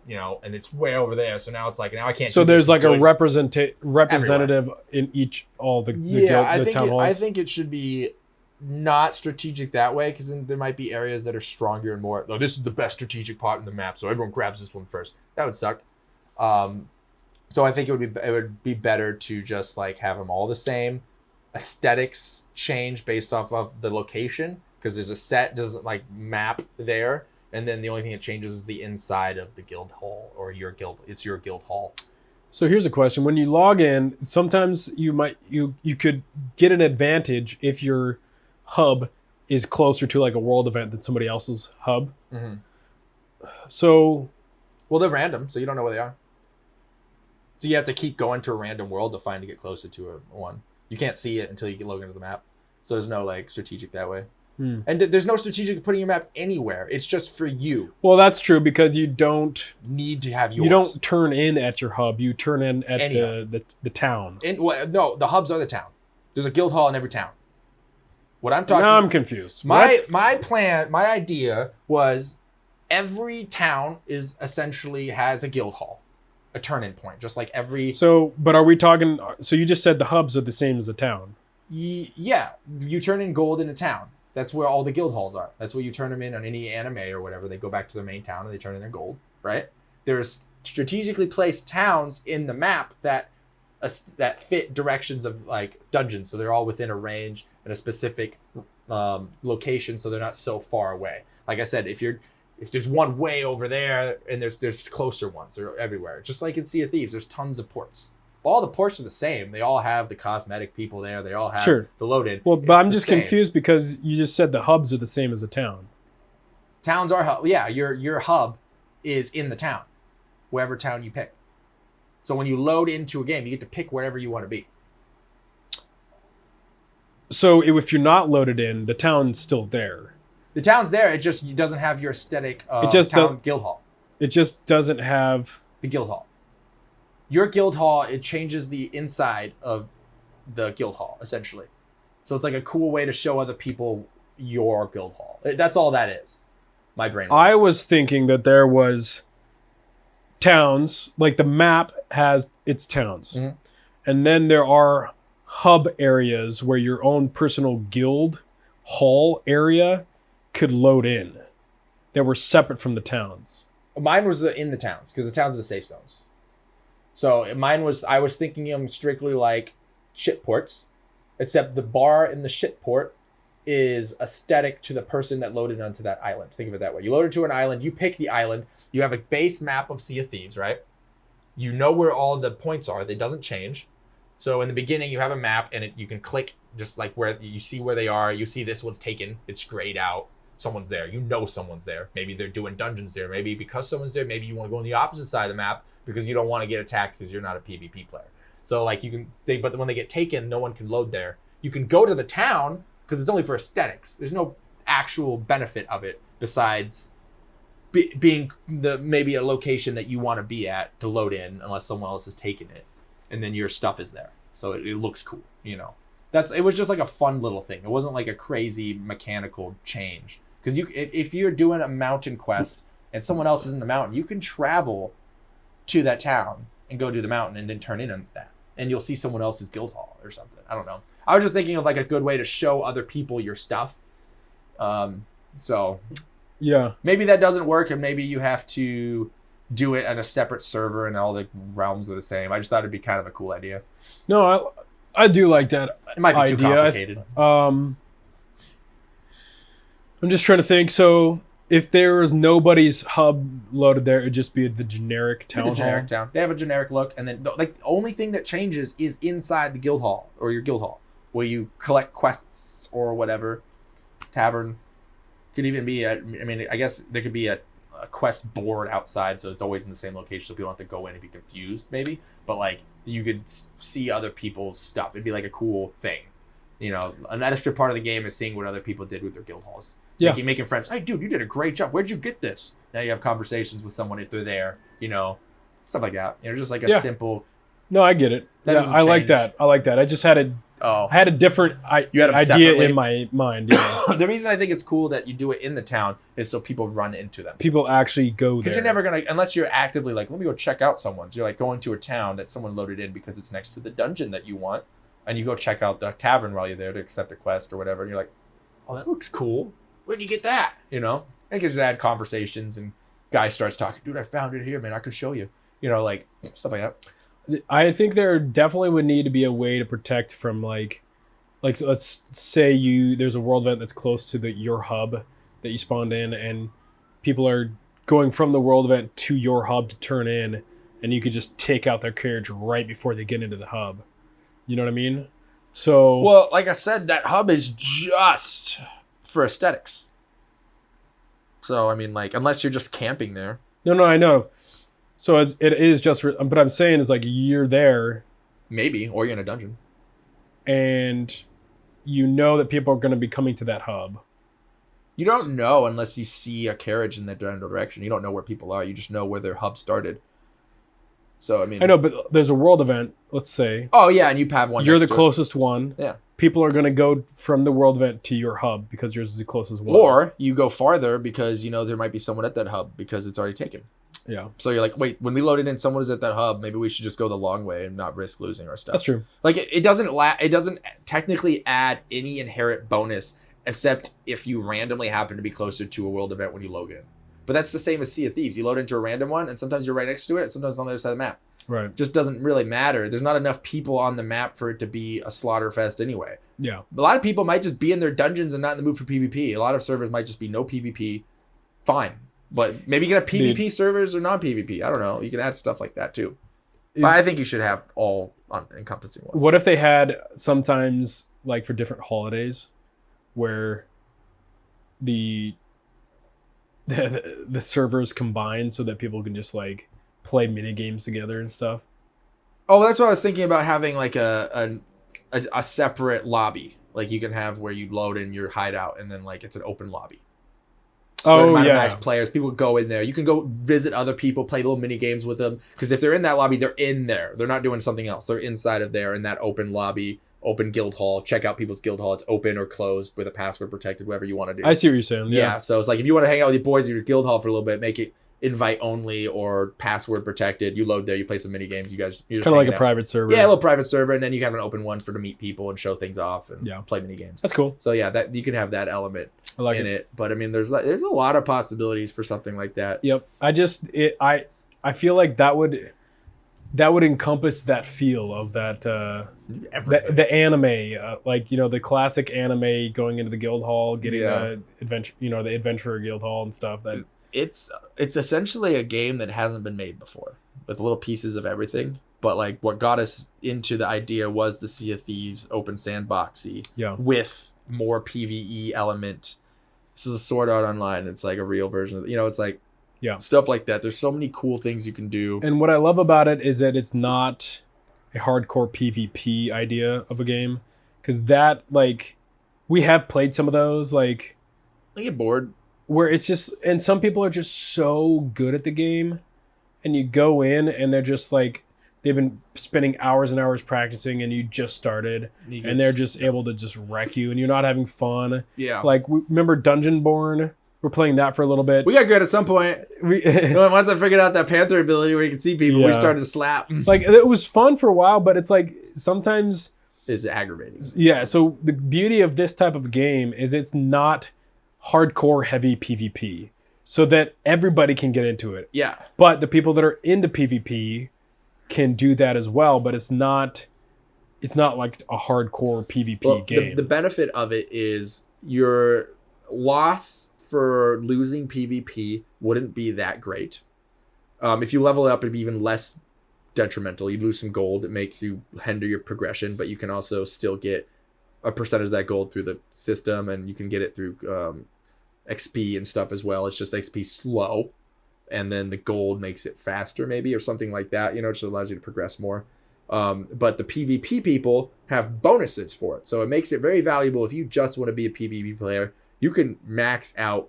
and it's way over there. So now it's like now I can't. So there's like a representative in all the town halls. I think it should be not strategic that way because then there might be areas that are stronger and more. Oh, this is the best strategic part in the map, so everyone grabs this one first. That would suck. So I think it would be better to just like have them all the same. Aesthetics change based off of the location because there's a set doesn't like map there. And then the only thing that changes is the inside of the guild hall or your guild. It's your guild hall. So here's a question: when you log in, sometimes you could get an advantage if your hub is closer to like a world event than somebody else's hub. Mm-hmm. So, well, they're random, so you don't know where they are. So you have to keep going to a random world to get closer to one. You can't see it until you log into the map. So there's no like strategic that way. And there's no strategic putting your map anywhere. It's just for you. Well, that's true because you don't need to have yours. You don't turn in at your hub. You turn in at the town. No, the hubs are the town. There's a guild hall in every town. What I'm talking. Now I'm confused. My idea was every town is essentially has a guild hall, a turn-in point, just like every. So, but are we talking? So you just said the hubs are the same as the town. Yeah, you turn in gold in a town. That's where all the guild halls are. That's where you turn them in on any anime or whatever. They go back to their main town and they turn in their gold, right? There's strategically placed towns in the map that fit directions of like dungeons. So they're all within a range and a specific location. So they're not so far away. Like I said, if there's one way over there and there's closer ones, they're everywhere. Just like in Sea of Thieves, there's tons of ports. All the ports are the same. They all have the cosmetic people there. They all have the load-in. Well, but I'm just confused because you just said the hubs are the same as a town. Towns are hub. Yeah, your hub is in the town, wherever town you pick. So when you load into a game, you get to pick wherever you want to be. So if you're not loaded in, the town's still there. The town's there. It just doesn't have your aesthetic guild hall. It just doesn't have the guild hall. Your guild hall, it changes the inside of the guild hall, essentially. So it's like a cool way to show other people your guild hall. That's all that is. My brain. I was thinking that there was towns, like the map has its towns. Mm-hmm. And then there are hub areas where your own personal guild hall area could load in that were separate from the towns. Mine was in the towns because the towns are the safe zones. So I was thinking them strictly like shit ports, except the bar in the shit port is aesthetic to the person that loaded onto that island. Think of it that way. You load into an island, you pick the island, you have a base map of Sea of Thieves, right? You know where all the points are. It doesn't change. So in the beginning, you have a map and you can click just like where you see where they are. You see this one's taken. It's grayed out. Someone's there. You know someone's there. Maybe they're doing dungeons there. Maybe because someone's there, maybe you want to go on the opposite side of the map because you don't want to get attacked because you're not a PvP player. So like but when they get taken, no one can load there. You can go to the town because it's only for aesthetics. There's no actual benefit of it besides being maybe a location that you want to be at to load in unless someone else has taken it, and then your stuff is there. So it looks cool, It was just like a fun little thing. It wasn't like a crazy mechanical change. Because if you're doing a mountain quest and someone else is in the mountain, you can travel to that town and go do the mountain and then turn in on that. And you'll see someone else's guild hall or something. I don't know. I was just thinking of like a good way to show other people your stuff. So yeah, maybe that doesn't work and maybe you have to do it on a separate server and all the realms are the same. I just thought it'd be kind of a cool idea. No, I do like that. It might be too complicated. I'm just trying to think. So if there was nobody's hub loaded there, it'd just be the generic town hall. Generic town. They have a generic look, and then the only thing that changes is inside the guild hall or your guild hall, where you collect quests or whatever. Tavern could even be I guess there could be a quest board outside, so it's always in the same location, so people don't have to go in and be confused, maybe. But like you could see other people's stuff. It'd be like a cool thing. You know, an extra part of the game is seeing what other people did with their guild halls. Yeah. Making friends. Hey, dude, you did a great job. Where'd you get this? Now you have conversations with someone if they're there, you know, stuff like that. You know, just like a simple. No, I get it. That doesn't I like change. that. I like that. I just had a different You had them idea separately? in my mind. Yeah. The reason I think it's cool that you do it in the town is so people run into them. People actually go there. Because you're never going to, unless you're actively like, let me go check out someone's. You're like going to a town that someone loaded in because it's next to the dungeon that you want. And you go check out the tavern while you're there to accept a quest or whatever. And you're like, oh, that looks cool. Where'd you get that? You know? And you just add conversations and guy starts talking. Dude, I found it here, man. I could show you. You know, like stuff like that. I think there definitely would need to be a way to protect from like let's say there's a world event that's close to your hub that you spawned in, and people are going from the world event to your hub to turn in, and you could just take out their carriage right before they get into the hub. You know what I mean? So well, like I said, that hub is just for aesthetics. So I mean, like, unless you're just camping there. No, I know. So it is just for, but I'm saying is like you're there, maybe, or you're in a dungeon, and you know that people are going to be coming to that hub. You don't know unless you see a carriage in that general direction. You don't know where people are. You just know where their hub started. So I mean, I know, but there's a world event. Let's say. Oh yeah, and you have one. You're the closest one. Yeah. People are going to go from the world event to your hub because yours is the closest one. Or you go farther because you know there might be someone at that hub because it's already taken. Yeah. So you're like, wait, when we loaded in, someone is at that hub. Maybe we should just go the long way and not risk losing our stuff. That's true. Like it doesn't technically add any inherent bonus except if you randomly happen to be closer to a world event when you log in. But that's the same as Sea of Thieves. You load into a random one, and sometimes you're right next to it, and sometimes on the other side of the map. Right. Just doesn't really matter. There's not enough people on the map for it to be a slaughter fest anyway. Yeah. A lot of people might just be in their dungeons and not in the mood for PvP. A lot of servers might just be no PvP. Fine. But maybe you can have PvP servers or non-PvP. I don't know. You can add stuff like that too. But I think you should have all encompassing ones. What if they had sometimes, like for different holidays, where the servers combine so that people can just like play mini games together and stuff? Oh, that's what I was thinking about, having like a separate lobby. Like you can have where you load in your hideout and then like it's an open lobby. Certain amount of max players, people go in there. You can go visit other people, play little mini games with them. Because if they're in that lobby, they're in there. They're not doing something else. They're inside of there in that open lobby, open guild hall. Check out people's guild hall. It's open or closed with a password protected, whatever you want to do. I see what you're saying. Yeah. So it's like if you want to hang out with your boys at your guild hall for a little bit, make it invite only or password protected. You load there, you play some mini games. You're just kind of like a private server. Yeah, a little private server, and then you have an open one to meet people and show things off and play mini games. That's cool. So yeah, that you can have that element in it. But I mean, there's a lot of possibilities for something like that. Yep. I feel like that would encompass that feel of that the anime, like, you know, the classic anime going into the guild hall, getting the adventure, you know, the adventurer guild hall and stuff. That it's essentially a game that hasn't been made before with little pieces of everything. But like what got us into the idea was the Sea of Thieves open sandboxy with more PvE element. This is a Sword Art Online. It's like a real version of, you know, it's like stuff like that. There's so many cool things you can do. And what I love about it is that it's not a hardcore PvP idea of a game, because that, like, we have played some of those, like, I get bored. Where it's just, and some people are just so good at the game, and you go in and they're just like, they've been spending hours and hours practicing, and you just started, and they're just able to just wreck you, and you're not having fun. Yeah. Like, remember Dungeonborn? We're playing that for a little bit. We got good at some point. Once I figured out that Panther ability where you can see people, we started to slap. Like, it was fun for a while, but it's like sometimes it's aggravating. Yeah. So the beauty of this type of game is it's not hardcore heavy PvP, so that everybody can get into it. Yeah. But the people that are into PvP can do that as well, but it's not like a hardcore PvP game. The benefit of it is your loss for losing PvP wouldn't be that great. If you level it up, it'd be even less detrimental. You lose some gold, it makes you hinder your progression, but you can also still get a percentage of that gold through the system, and you can get it through XP and stuff as well. It's just XP slow, and then the gold makes it faster maybe, or something like that, you know, it just allows you to progress more. But the PvP people have bonuses for it. So it makes it very valuable if you just want to be a PvP player. You can max out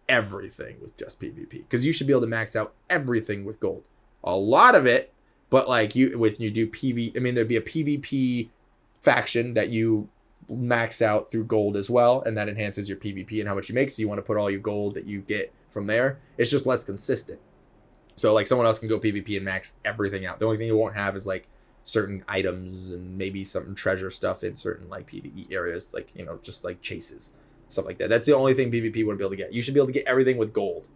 everything with just PvP, because you should be able to max out everything with gold. A lot of it, but like you do PV, I mean, there'd be a PvP faction that you max out through gold as well, and that enhances your PvP and how much you make. So you want to put all your gold that you get from there. It's just less consistent. So like someone else can go PvP and max everything out. The only thing you won't have is like certain items and maybe some treasure stuff in certain like PvE areas, like, you know, just like chases, stuff like that. That's the only thing PvP wouldn't be able to get. You should be able to get everything with gold.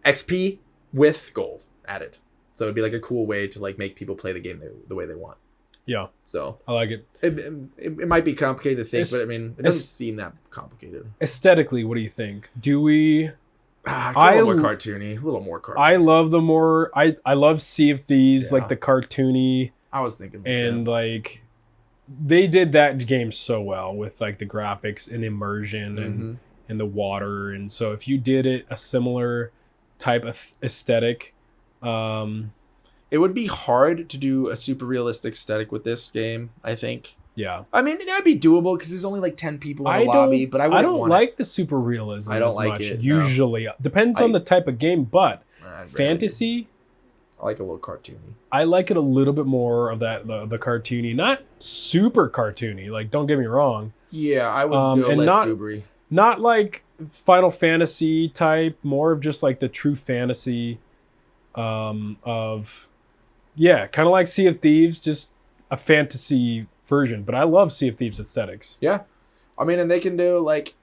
XP with gold added. So it'd be like a cool way to like make people play the game the way they want. Yeah. So I like it. It might be complicated to think, but I mean, it doesn't seem that complicated. Aesthetically, what do you think? Do we... A little more cartoony. A little more cartoony. I love the more... I love Sea of Thieves, like the cartoony... I was thinking about and that. like they did that game so well with like the graphics and immersion and the water. And so if you did it a similar type of aesthetic, it would be hard to do a super realistic aesthetic with this game, I think. Yeah. I mean, that'd be doable because there's only like 10 people in the lobby, but I don't like the super realism. I don't as like much. it. Usually. Depends on the type of game, but fantasy, I like a little cartoony. I like it a little bit more of that the cartoony, not super cartoony. Like, don't get me wrong. Yeah, I would go less goobery. Not like Final Fantasy type, more of just like the true fantasy of, yeah, kind of like Sea of Thieves, just a fantasy version. But I love Sea of Thieves aesthetics. Yeah, I mean, and they can do like,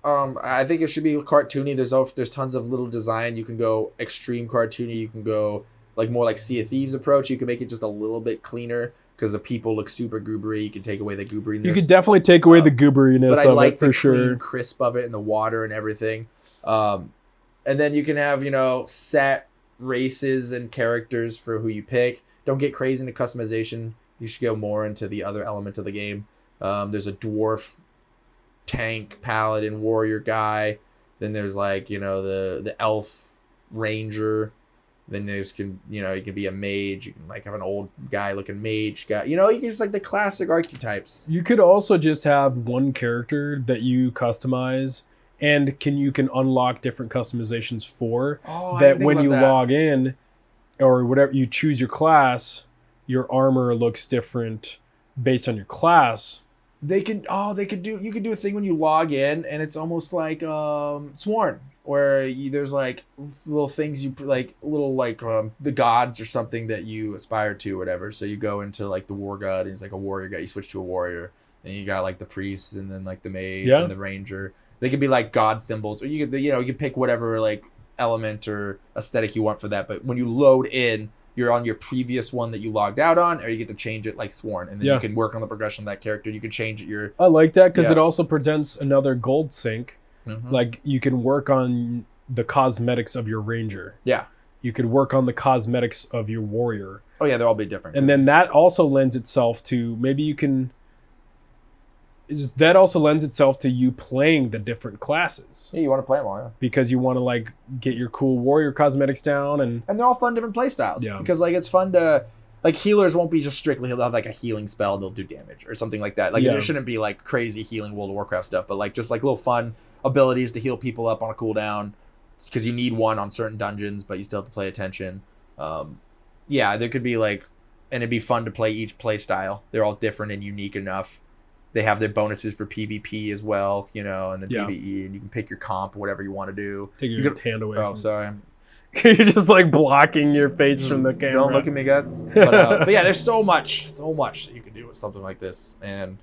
I think it should be cartoony. There's tons of little design. You can go extreme cartoony. You can go like more like Sea of Thieves approach. You can make it just a little bit cleaner because the people look super goobery. You can take away the gooberiness. You could definitely take away the gooberiness but I like it for the sure. Clean crisp of it and the water and everything. And then you can have, you know, set races and characters for who you pick. Don't get crazy into customization. You should go more into the other element of the game. There's a dwarf, tank, paladin, warrior guy. Then there's like, you know, the elf ranger. Then there's you can be a mage. You can like have an old guy looking mage guy. You know, you can just like the classic archetypes. You could also just have one character that you customize, and you can unlock different customizations for that. When you log in, or whatever you choose your class, your armor looks different based on your class. You could do a thing when you log in, and it's almost like Sworn, where there's like little things you like, little like the gods or something that you aspire to, or whatever. So you go into like the war god, and he's like a warrior guy. You switch to a warrior, and you got like the priest, and then like the mage and the ranger. They could be like god symbols, or you could pick whatever like element or aesthetic you want for that. But when you load in, you're on your previous one that you logged out on, or you get to change it like Sworn, and then you can work on the progression of that character. You can change it. I like that because it also presents another gold sink. Mm-hmm. Like you can work on the cosmetics of your ranger. Yeah. You could work on the cosmetics of your warrior. Oh yeah, they'll all be different. And then that also lends itself to you playing the different classes. Yeah, you want to play them all, yeah. Because you want to like get your cool warrior cosmetics down, and they're all fun different play styles. Yeah. Because like it's fun to like healers won't be just strictly they'll have like a healing spell, they'll do damage or something like that. Like there shouldn't be like crazy healing World of Warcraft stuff, but like just like little fun abilities to heal people up on a cooldown because you need one on certain dungeons, but you still have to pay attention. There could be like, and it'd be fun to play each play style. They're all different and unique enough. They have their bonuses for PvP as well, you know, and then PvE, and you can pick your comp, whatever you want to do. Take your hand away. Oh, sorry. You're just like blocking your face from the camera. Don't look at me, guys. But yeah, there's so much that you can do with something like this. And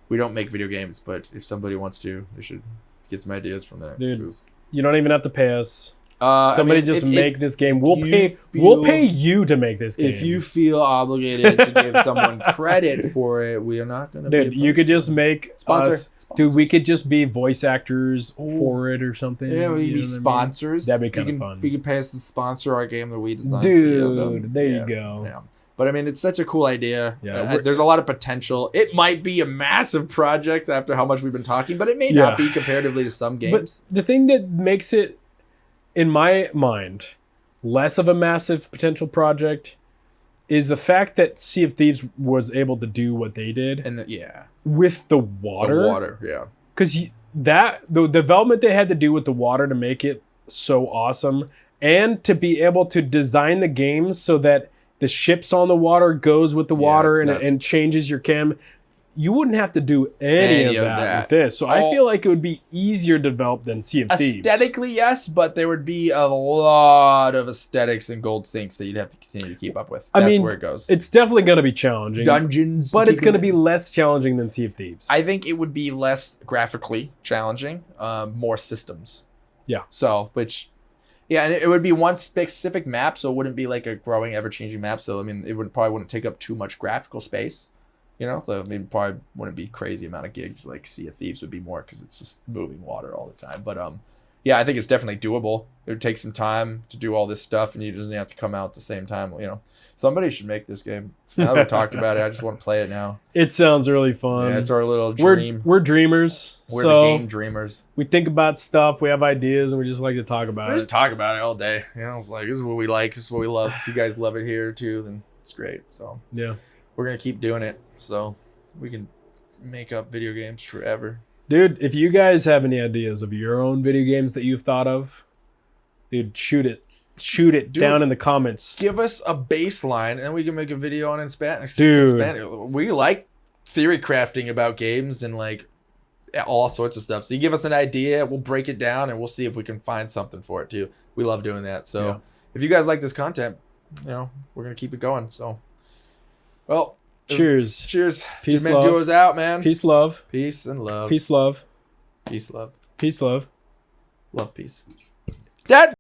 we don't make video games, but if somebody wants to, they should get some ideas from there. Dude, you don't even have to pay us. Somebody make this game. We'll pay you to make this game. If you feel obligated to give someone credit for it, we are not going to. Dude, you could just make sponsor. Dude, we could just be voice actors for it or something. Yeah, we'd be sponsors. That'd be kind of fun. We could pay us to sponsor our game that we designed. Dude, there you go. Yeah. But I mean, it's such a cool idea. Yeah, there's a lot of potential. It might be a massive project after how much we've been talking, but it may not be comparatively to some games. But the thing that makes it, in my mind, less of a massive potential project is the fact that Sea of Thieves was able to do what they did And yeah, with the water. the water, yeah. Because the development they had to do with the water to make it so awesome, and to be able to design the game so that the ships on the water goes with the water and changes your chem. You wouldn't have to do any of that with this. So I feel like it would be easier to develop than Sea of Thieves. Aesthetically, yes, but there would be a lot of aesthetics and gold sinks that you'd have to continue to keep up with. That's where it goes. It's definitely going to be challenging. Dungeons. But it's going to be less challenging than Sea of Thieves. I think it would be less graphically challenging, more systems. Yeah. So, and it would be one specific map, so it wouldn't be like a growing, ever-changing map. So, I mean, it probably wouldn't take up too much graphical space. You know, so I mean, probably wouldn't be crazy amount of gigs like Sea of Thieves would be more because it's just moving water all the time. But yeah, I think it's definitely doable. It would take some time to do all this stuff, and you just have to come out at the same time. You know, somebody should make this game. Now that we're talking about it, I just want to play it now. It sounds really fun. Yeah, it's our little dream. We're dreamers. We're the game dreamers. We think about stuff. We have ideas, and we just like to talk about it. We just talk about it all day. You know, it's like this is what we like. This is what we love. If you guys love it here too, then it's great. So yeah, we're gonna keep doing it. So we can make up video games forever. Dude, if you guys have any ideas of your own video games that you've thought of, dude, shoot it. Shoot it down in the comments. Give us a baseline and we can make a video on in Spanish. Dude. We like theory crafting about games and like all sorts of stuff. So you give us an idea, we'll break it down and we'll see if we can find something for it too. We love doing that. So if you guys like this content, you know, we're going to keep it going. So, well, cheers. Cheers. Peace, Dude, love. Duo's out, man. Peace, love. Peace and love. Peace, love. Peace, love. Peace, love. Love, peace. Dad!